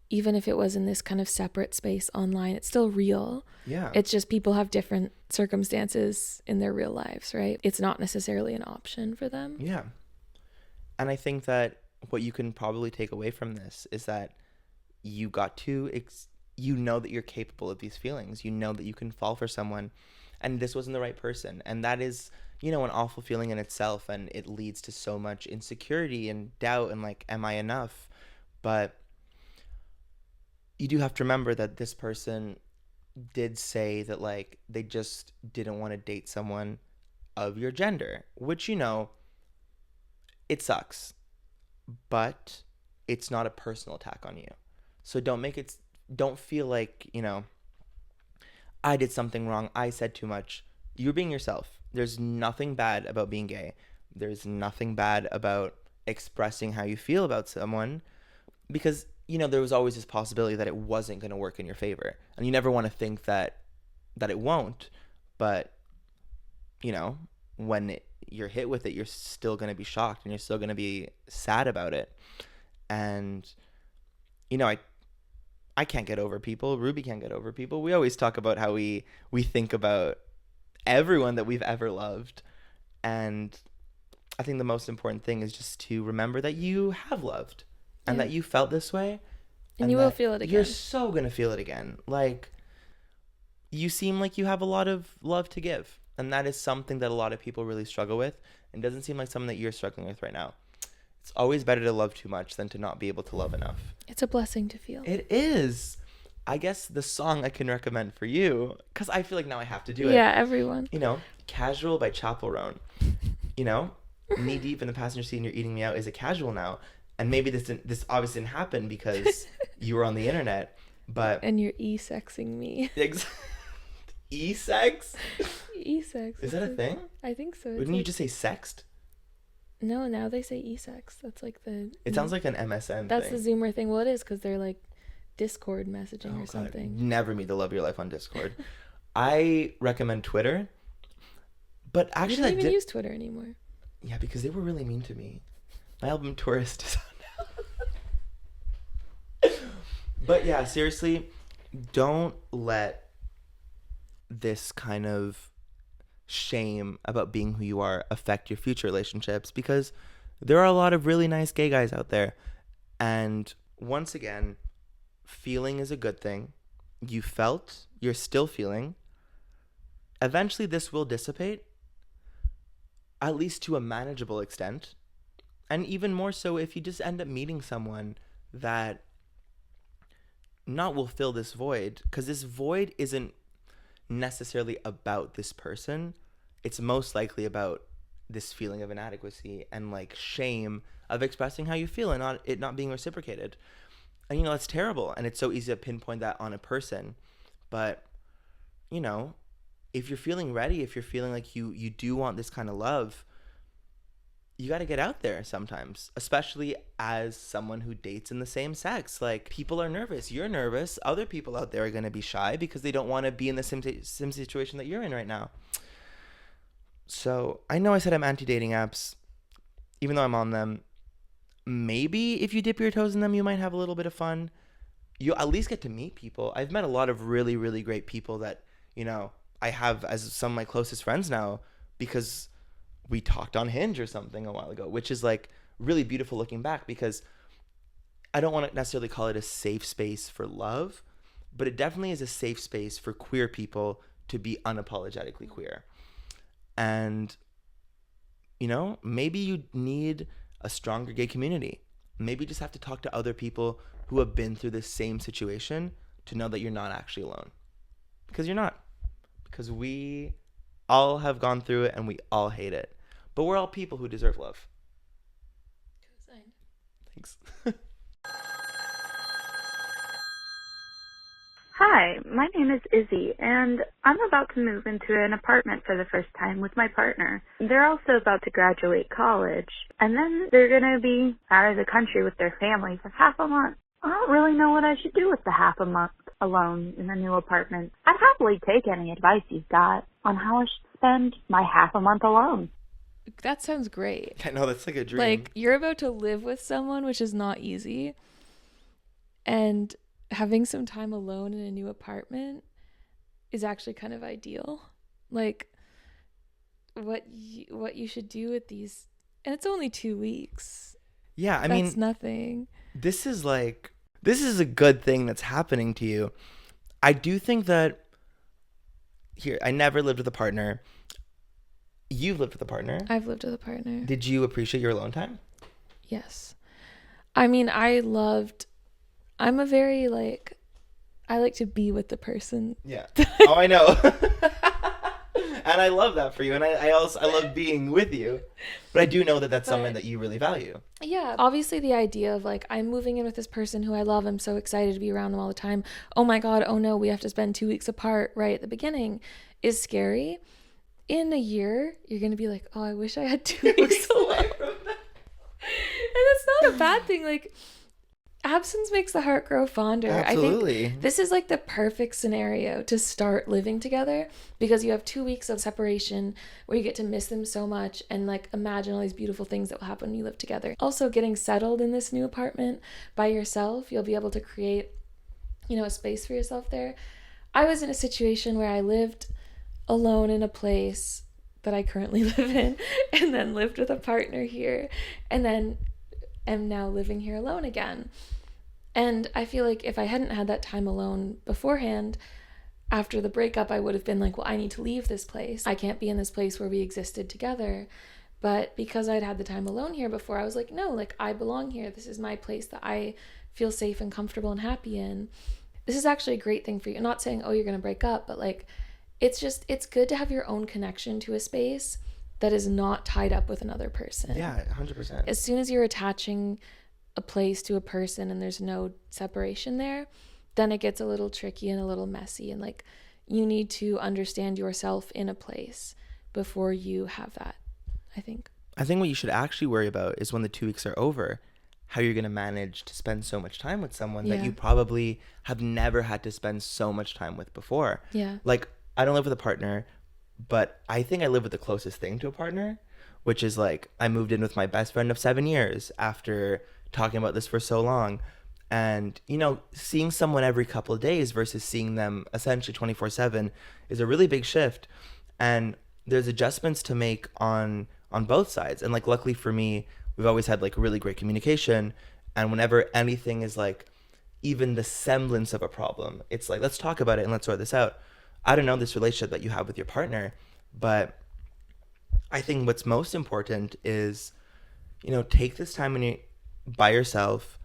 A: even if it was in this kind of separate space online, it's still real. Yeah. It's just people have different circumstances in their real lives, right? It's not necessarily an option for them.
B: Yeah. And I think that what you can probably take away from this is that you got to, you know that you're capable of these feelings. You know that you can fall for someone, and this wasn't the right person. And that is, you know, an awful feeling in itself, and it leads to so much insecurity and doubt and like, am I enough? But you do have to remember that this person did say that like they just didn't want to date someone of your gender, which, you know, it sucks, but it's not a personal attack on you. So don't feel like, you know, I did something wrong, I said too much. You're being yourself. There's nothing bad about being gay. There's nothing bad about expressing how you feel about someone, because, you know, there was always this possibility that it wasn't going to work in your favor. And you never want to think that it won't. But, you know, when you're hit with it, you're still going to be shocked, and you're still going to be sad about it. And, you know, I can't get over people. Ruby can't get over people. We always talk about how we think about everyone that we've ever loved. And I think the most important thing is just to remember that you have loved, and that you felt this way.
A: And you will feel it again.
B: You're so going to feel it again. Like, you seem like you have a lot of love to give. And that is something that a lot of people really struggle with. And doesn't seem like something that you're struggling with right now. It's always better to love too much than to not be able to love enough.
A: It's a blessing to feel.
B: It is. I guess the song I can recommend for you, because I feel like now I have to do it.
A: Yeah, everyone.
B: You know, Casual by Chapel Roan. You know, knee deep in the passenger seat and you're eating me out is a casual now. And maybe this obviously didn't happen because you were on the internet, but...
A: And you're e-sexing me.
B: E-sex?
A: E-sex.
B: Is that a thing?
A: I think so.
B: Wouldn't you just say sext?
A: No, now they say e-sex. That's like the...
B: It sounds like an MSN
A: That's
B: thing.
A: the Zoomer thing. Well, it is, because they're like Discord messaging or something.
B: God. Never meet the love of your life on Discord. I recommend Twitter. But actually...
A: I don't even use Twitter anymore.
B: Yeah, because they were really mean to me. My album Tourist is out But yeah, seriously, don't let this kind of shame about being who you are affect your future relationships, because there are a lot of really nice gay guys out there. And once again, feeling is a good thing. You felt, you're still feeling. Eventually this will dissipate, at least to a manageable extent. And even more so if you just end up meeting someone that not will fill this void, because this void isn't necessarily about this person. It's most likely about this feeling of inadequacy and like shame of expressing how you feel and it not being reciprocated. And it's terrible, and it's so easy to pinpoint that on a person. But if you're feeling ready, if you're feeling like you do want this kind of love, you got to get out there sometimes, especially as someone who dates in the same sex. Like, people are nervous. You're nervous. Other people out there are going to be shy because they don't want to be in the same situation that you're in right now. So I know I said I'm anti-dating apps, even though I'm on them. Maybe if you dip your toes in them, you might have a little bit of fun. You'll at least get to meet people. I've met a lot of really, really great people that, I have as some of my closest friends now because we talked on Hinge or something a while ago, which is like really beautiful looking back, because I don't want to necessarily call it a safe space for love, but it definitely is a safe space for queer people to be unapologetically queer. And, maybe you need a stronger gay community. Maybe you just have to talk to other people who have been through this same situation to know that you're not actually alone. Because you're not. Because we all have gone through it and we all hate it. But we're all people who deserve love. Thanks.
I: Hi, my name is Izzy, and I'm about to move into an apartment for the first time with my partner. They're also about to graduate college, and then they're going to be out of the country with their family for half a month. I don't really know what I should do with the half a month alone in the new apartment. I'd happily take any advice you've got on how I should spend my half a month alone.
A: That sounds great.
B: I know, that's like a dream.
A: Like, you're about to live with someone, which is not easy. And having some time alone in a new apartment is actually kind of ideal. Like, what you should do with these, and it's only 2 weeks.
B: Yeah, I mean,
A: that's nothing.
B: This is a good thing that's happening to you. I do think that I never lived with a partner. You've lived with a partner.
A: I've lived with a partner.
B: Did you appreciate your alone time?
A: Yes. I mean, I'm a very I like to be with the person.
B: Yeah. Oh, I know. And I love that for you. And I love being with you. But I do know that that's something that you really value.
A: Yeah. Obviously, the idea of I'm moving in with this person who I love. I'm so excited to be around them all the time. Oh my God. Oh no, we have to spend 2 weeks apart right at the beginning is scary. In a year, you're going to be like, oh, I wish I had 2 weeks alone. And that's not a bad thing. Absence makes the heart grow fonder.
B: Absolutely.
A: I think this is the perfect scenario to start living together, because you have 2 weeks of separation where you get to miss them so much and imagine all these beautiful things that will happen when you live together. Also, getting settled in this new apartment by yourself, you'll be able to create, a space for yourself there. I was in a situation where I lived alone in a place that I currently live in, and then lived with a partner here, and then am now living here alone again. And I feel like if I hadn't had that time alone beforehand, after the breakup, I would have been well, I need to leave this place. I can't be in this place where we existed together. But because I'd had the time alone here before, I was no, I belong here. This is my place that I feel safe and comfortable and happy in. This is actually a great thing for you. I'm not saying, oh, you're going to break up, but it's good to have your own connection to a space that is not tied up with another person.
B: Yeah, 100%.
A: As soon as you're attaching a place to a person and there's no separation there, then it gets a little tricky and a little messy. And you need to understand yourself in a place before you have that, I think.
B: I think what you should actually worry about is when the 2 weeks are over, how you're going to manage to spend so much time with someone that you probably have never had to spend so much time with before.
A: Yeah.
B: I don't live with a partner, but I think I live with the closest thing to a partner, which is I moved in with my best friend of 7 years after talking about this for so long. And, you know, seeing someone every couple of days versus seeing them essentially 24/7 is a really big shift. And there's adjustments to make on both sides. And like, luckily for me, we've always had like really great communication. And whenever anything is like even the semblance of a problem, it's like, let's talk about it and let's sort this out. I don't know this relationship that you have with your partner, but I think what's most important is, you know, take this time by yourself,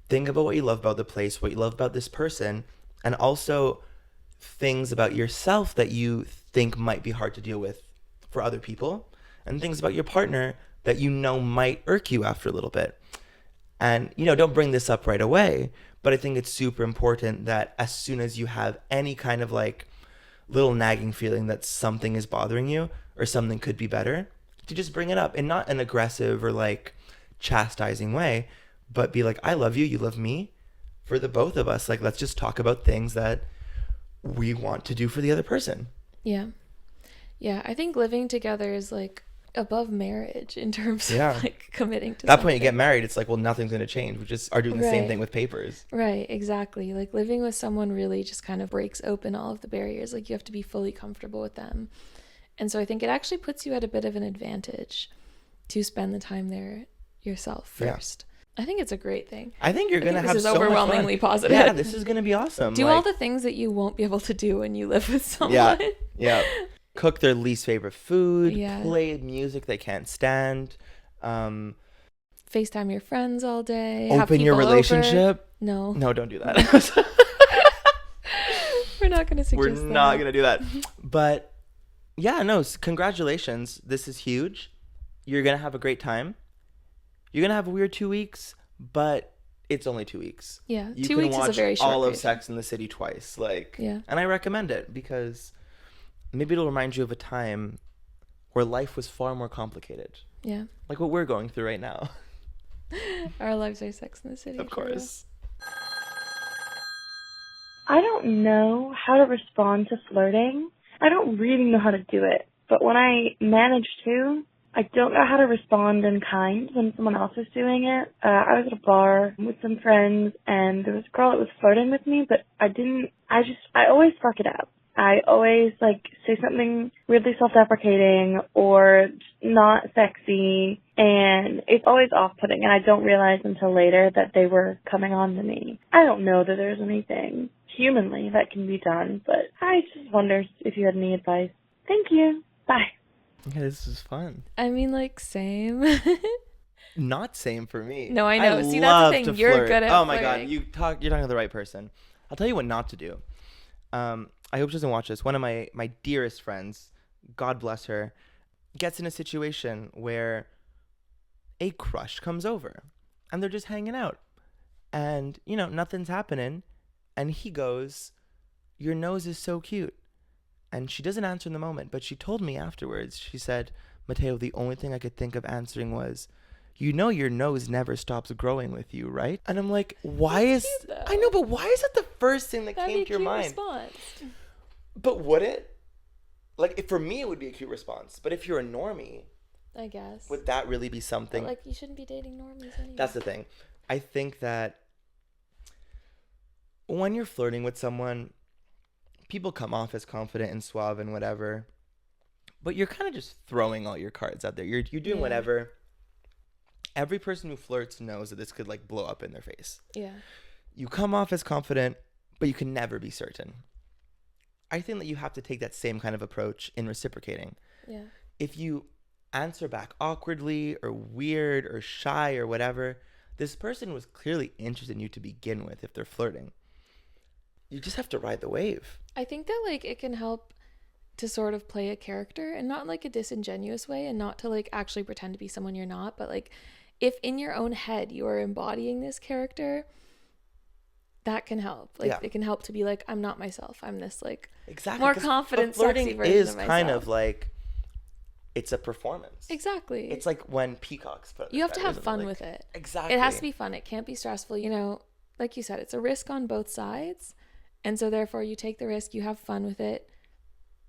B: think about what you love about the place, what you love about this person, and also things about yourself that you think might be hard to deal with for other people, and things about your partner that you know might irk you after a little bit. And, you know, don't bring this up right away, but I think it's super important that as soon as you have any kind of like little nagging feeling that something is bothering you or something could be better, to just bring it up in not an aggressive or like chastising way, but be like, I love you, you love me, for the both of us. Like, let's just talk about things that we want to do for the other person.
A: Yeah. Yeah, I think living together is like above marriage in terms of like committing to
B: At that
A: something.
B: point you get married, it's like, well, nothing's going to change. We just are doing the same thing with papers.
A: Right, exactly. Like living with someone really just kind of breaks open all of the barriers. Like you have to be fully comfortable with them. And so I think it actually puts you at a bit of an advantage to spend the time there yourself first. I think it's a great thing.
B: I think you're going to have so much fun.
A: This is overwhelmingly positive.
B: Yeah, this is going to be awesome.
A: Do all the things that you won't be able to do when you live with someone.
B: Yeah. Cook their least favorite food,
A: Yeah.
B: play music they can't stand,
A: FaceTime your friends all day.
B: open your relationship.
A: No,
B: don't do that.
A: We're not going to suggest
B: We're not going to do that. But yeah, no, congratulations. This is huge. You're going to have a great time. You're going to have a weird 2 weeks, but it's only 2 weeks.
A: Yeah,
B: You
A: 2
B: can
A: weeks
B: watch
A: is a very short
B: all of
A: period.
B: Sex and the City twice.
A: Yeah.
B: And I recommend it because maybe it'll remind you of a time where life was far more complicated.
A: Yeah.
B: Like what we're going through right now.
A: Our lives are Sex in the City.
B: Of course.
I: I don't know how to respond to flirting. I don't really know how to do it. But when I manage to, I don't know how to respond in kind when someone else is doing it. I was at a bar with some friends and there was a girl that was flirting with me, but I always fuck it up. I always say something weirdly self-deprecating or not sexy, and it's always off-putting, and I don't realize until later that they were coming on to me. I don't know that there's anything humanly that can be done, but I just wonder if you had any advice. Thank you. Bye.
B: Yeah, this is fun.
A: I mean, same.
B: Not same for me.
A: No, I know. See, that's the
B: love
A: thing.
B: to
A: You're
B: flirt.
A: good at
B: Oh my
A: flirting.
B: God, you're talking to the right person. I'll tell you what not to do. I hope she doesn't watch this. One of my dearest friends, God bless her, gets in a situation where a crush comes over and they're just hanging out and, nothing's happening. And he goes, "Your nose is so cute." And she doesn't answer in the moment, but she told me afterwards, she said, "Matteo, the only thing I could think of answering was, your nose never stops growing with you, right?" And I'm like, why is... I know, but why is that the first thing that came to your mind?
A: Response.
B: But would it? For me, it would be a cute response. But if you're a normie,
A: I guess.
B: would that really be something?
A: But, you shouldn't be dating normies anyway.
B: That's the thing. I think that when you're flirting with someone, people come off as confident and suave and whatever, but you're kind of just throwing all your cards out there. You're doing whatever. Every person who flirts knows that this could blow up in their face.
A: Yeah.
B: You come off as confident, but you can never be certain. I think that you have to take that same kind of approach in reciprocating.
A: Yeah.
B: If you answer back awkwardly or weird or shy or whatever, this person was clearly interested in you to begin with if they're flirting. You just have to ride the wave.
A: I think that it can help to sort of play a character, and not a disingenuous way, and not to actually pretend to be someone you're not, but if in your own head you are embodying this character, that can help. It can help to be I'm not myself. I'm this
B: exactly
A: more confident,
B: flirting
A: sexy version
B: is
A: of myself.
B: kind of it's a performance.
A: Exactly.
B: It's when peacocks put
A: you have to have fun with it.
B: Exactly.
A: It has to be fun. It can't be stressful. Like you said, it's a risk on both sides. And so therefore you take the risk, you have fun with it.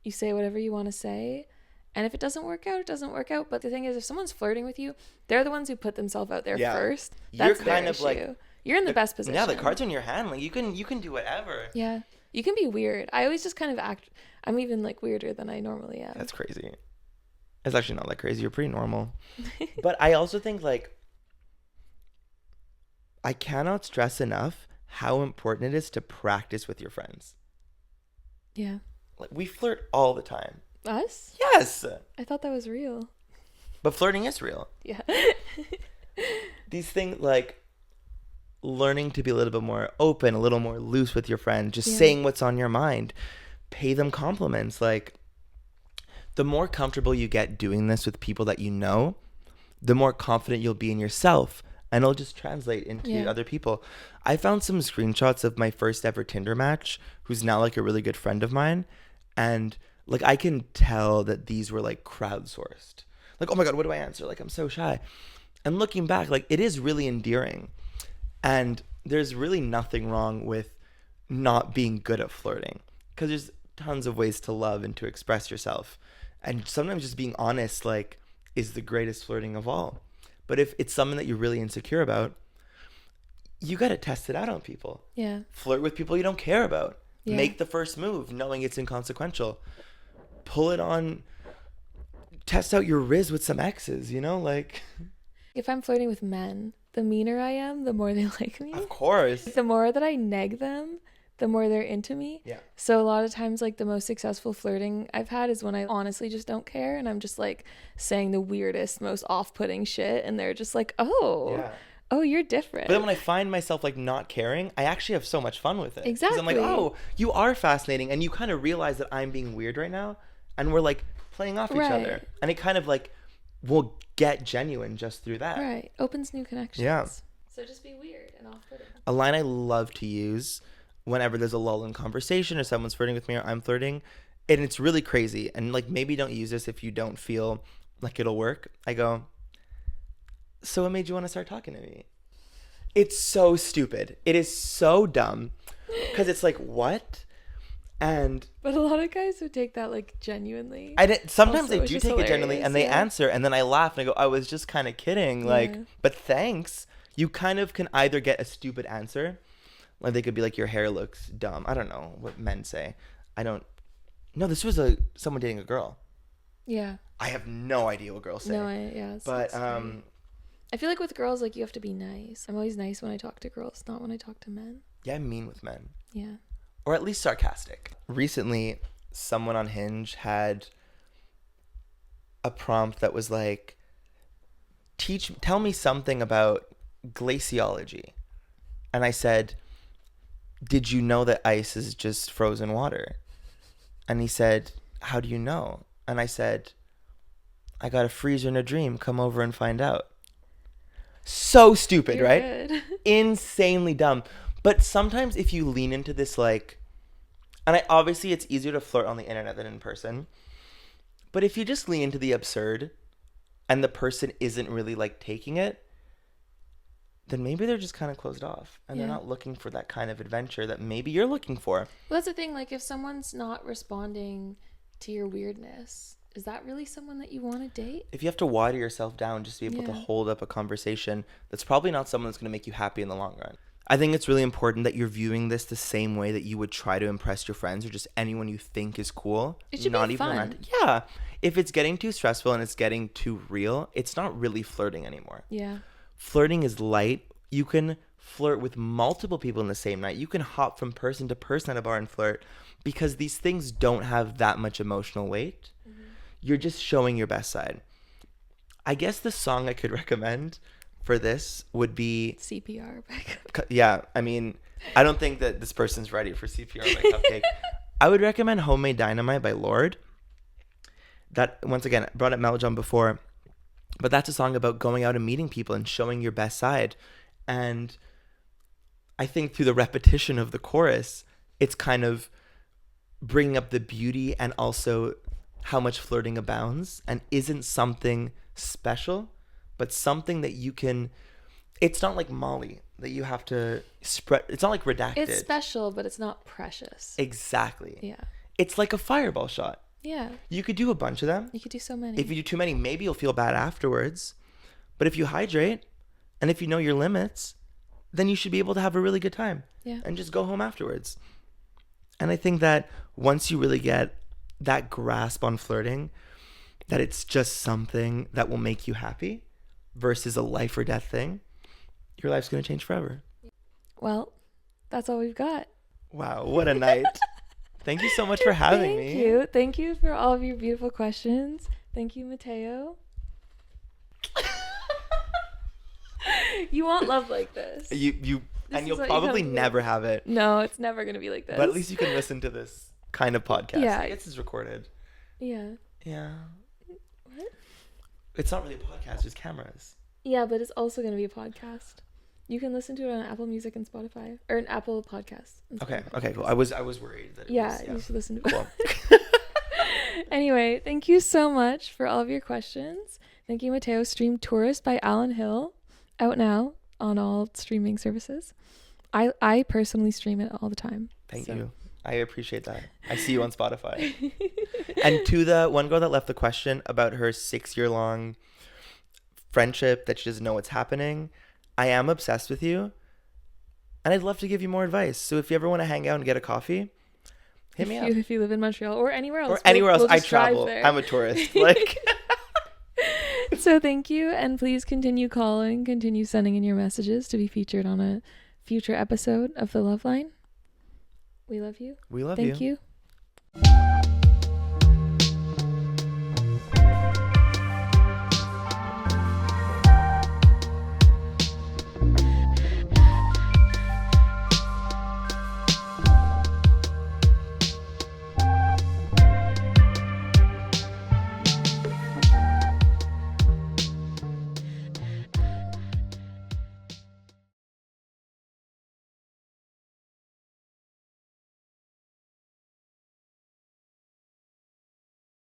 A: You say whatever you want to say. And if it doesn't work out, it doesn't work out. But the thing is, if someone's flirting with you, they're the ones who put themselves out there first. That's
B: You're kind
A: their
B: of
A: issue. you're in the best position.
B: Yeah, the cards in your hand. Like you can do whatever.
A: Yeah. You can be weird. I always just kind of act, I'm even like weirder than I normally am.
B: That's crazy. It's actually not that crazy. You're pretty normal. But I also think like I cannot stress enough how important it is to practice with your friends.
A: Yeah.
B: Like we flirt all the time.
A: Us?
B: Yes.
A: I thought that was real.
B: But flirting is real.
A: Yeah.
B: These things like learning to be a little bit more open, a little more loose with your friend, just saying what's on your mind, pay them compliments. Like the more comfortable you get doing this with people that you know, the more confident you'll be in yourself, and it'll just translate into other people. I found some screenshots of my first ever Tinder match, who's now like a really good friend of mine, and like I can tell that these were like crowdsourced. Like, oh my God, what do I answer? Like, I'm so shy. And looking back, like it is really endearing. And there's really nothing wrong with not being good at flirting, because there's tons of ways to love and to express yourself. And sometimes just being honest, like, is the greatest flirting of all. But if it's something that you're really insecure about, you got to test it out on people.
A: Yeah.
B: Flirt with people you don't care about.
A: Yeah.
B: Make the first move knowing it's inconsequential. Pull it on. Test out your riz with some exes, you know? Like,
A: if I'm flirting with men, the meaner I am, the more they like me.
B: Of course.
A: The more that I neg them, the more they're into me.
B: Yeah.
A: So a lot of times, like, the most successful flirting I've had is when I honestly just don't care, and I'm just like saying the weirdest, most off-putting shit, and they're just like, oh, you're different.
B: But then when I find myself like not caring, I actually have so much fun with it.
A: Exactly.
B: 'Cause I'm like, oh, you are fascinating, and you kind of realize that I'm being weird right now, and we're like playing off each other, and it kind of like will get genuine just through that.
A: Right. Opens new connections.
B: Yeah.
A: So just be weird and off-putting.
B: A line I love to use whenever there's a lull in conversation or someone's flirting with me or I'm flirting, and it's really crazy, and like maybe don't use this if you don't feel like it'll work. I go, so what made you want to start talking to me? It's so stupid. It is so dumb, because it's like, what?
A: But a lot of guys would take that like genuinely.
B: Sometimes they do take it genuinely, and they answer, and then I laugh and I go, I was just kind of kidding. Like, but thanks. You kind of can either get a stupid answer, like they could be like, your hair looks dumb. I don't know what men say. No, this was someone dating a girl.
A: Yeah.
B: I have no idea what girls say.
A: No, but I feel like with girls, like, you have to be nice. I'm always nice when I talk to girls, not when I talk to men.
B: Yeah, I'm mean with men.
A: Yeah.
B: Or at least sarcastic. Recently, someone on Hinge had a prompt that was like, tell me something about glaciology. And I said, did you know that ice is just frozen water? And he said, how do you know? And I said, I got a freezer in a dream. Come over and find out. So stupid,
A: You're
B: right?
A: Good.
B: Insanely dumb. But sometimes if you lean into this, like, and obviously it's easier to flirt on the internet than in person, but if you just lean into the absurd and the person isn't really like taking it, then maybe they're just kind of closed off, and they're not looking for that kind of adventure that maybe you're looking for.
A: Well, that's the thing. Like, if someone's not responding to your weirdness, is that really someone that you want to date?
B: If you have to water yourself down just to be able to hold up a conversation, that's probably not someone that's going to make you happy in the long run. I think it's really important that you're viewing this the same way that you would try to impress your friends or just anyone you think is cool.
A: It should
B: not
A: be
B: even
A: fun.
B: romantic. Yeah. If it's getting too stressful and it's getting too real, it's not really flirting anymore.
A: Yeah.
B: Flirting is light. You can flirt with multiple people in the same night. You can hop from person to person at a bar and flirt, because these things don't have that much emotional weight. Mm-hmm. You're just showing your best side. I guess the song I could recommend for this would be
A: CPR.
B: Yeah, I mean, I don't think that this person's ready for CPR by Cupcake. I would recommend Homemade Dynamite by Lorde. That, once again, brought up Melodrama before, but that's a song about going out and meeting people and showing your best side. And I think through the repetition of the chorus, it's kind of bringing up the beauty and also how much flirting abounds and isn't something special, but something that you can. It's not like Molly that you have to spread. It's not like Redacted.
A: It's special, but it's not precious.
B: Exactly.
A: Yeah.
B: It's like a fireball shot.
A: Yeah.
B: You could do a bunch of them.
A: You could do so many.
B: If you do too many, maybe you'll feel bad afterwards. But if you hydrate and if you know your limits, then you should be able to have a really good time.
A: Yeah.
B: And just go home afterwards. And I think that once you really get that grasp on flirting, that it's just something that will make you happy versus a life or death thing, your life's going to change forever.
A: Well, that's all we've got.
B: Wow, what a night. Thank you so much for having me.
A: Thank you. Thank you for all of your beautiful questions. Thank you, Matteo. You want love like this.
B: And you'll probably never have it.
A: No, it's never going to be like this.
B: But at least you can listen to this kind of podcast.
A: Yeah.
B: I guess it's recorded.
A: Yeah.
B: Yeah.
A: What?
B: It's not really a podcast, it's cameras.
A: Yeah, but it's also going to be a podcast. You can listen to it on Apple Music and Spotify, or an Apple Podcast.
B: Okay, cool. I was worried that
A: you should listen to
B: cool.
A: it. Anyway, thank you so much for all of your questions. Thank you, Matteo. Stream Tourist by Allan Hill, out now on all streaming services. I personally stream it all the time.
B: Thank you. I appreciate that. I see you on Spotify. And to the one girl that left the question about her 6-year-long friendship that she doesn't know what's happening, I am obsessed with you, and I'd love to give you more advice. So if you ever want to hang out and get a coffee, hit me up.
A: If you live in Montreal or anywhere else.
B: We'll I travel. I'm a tourist.
A: So thank you, and please continue calling, continue sending in your messages to be featured on a future episode of the Loveline. We love you.
B: We love
A: you. Thank you.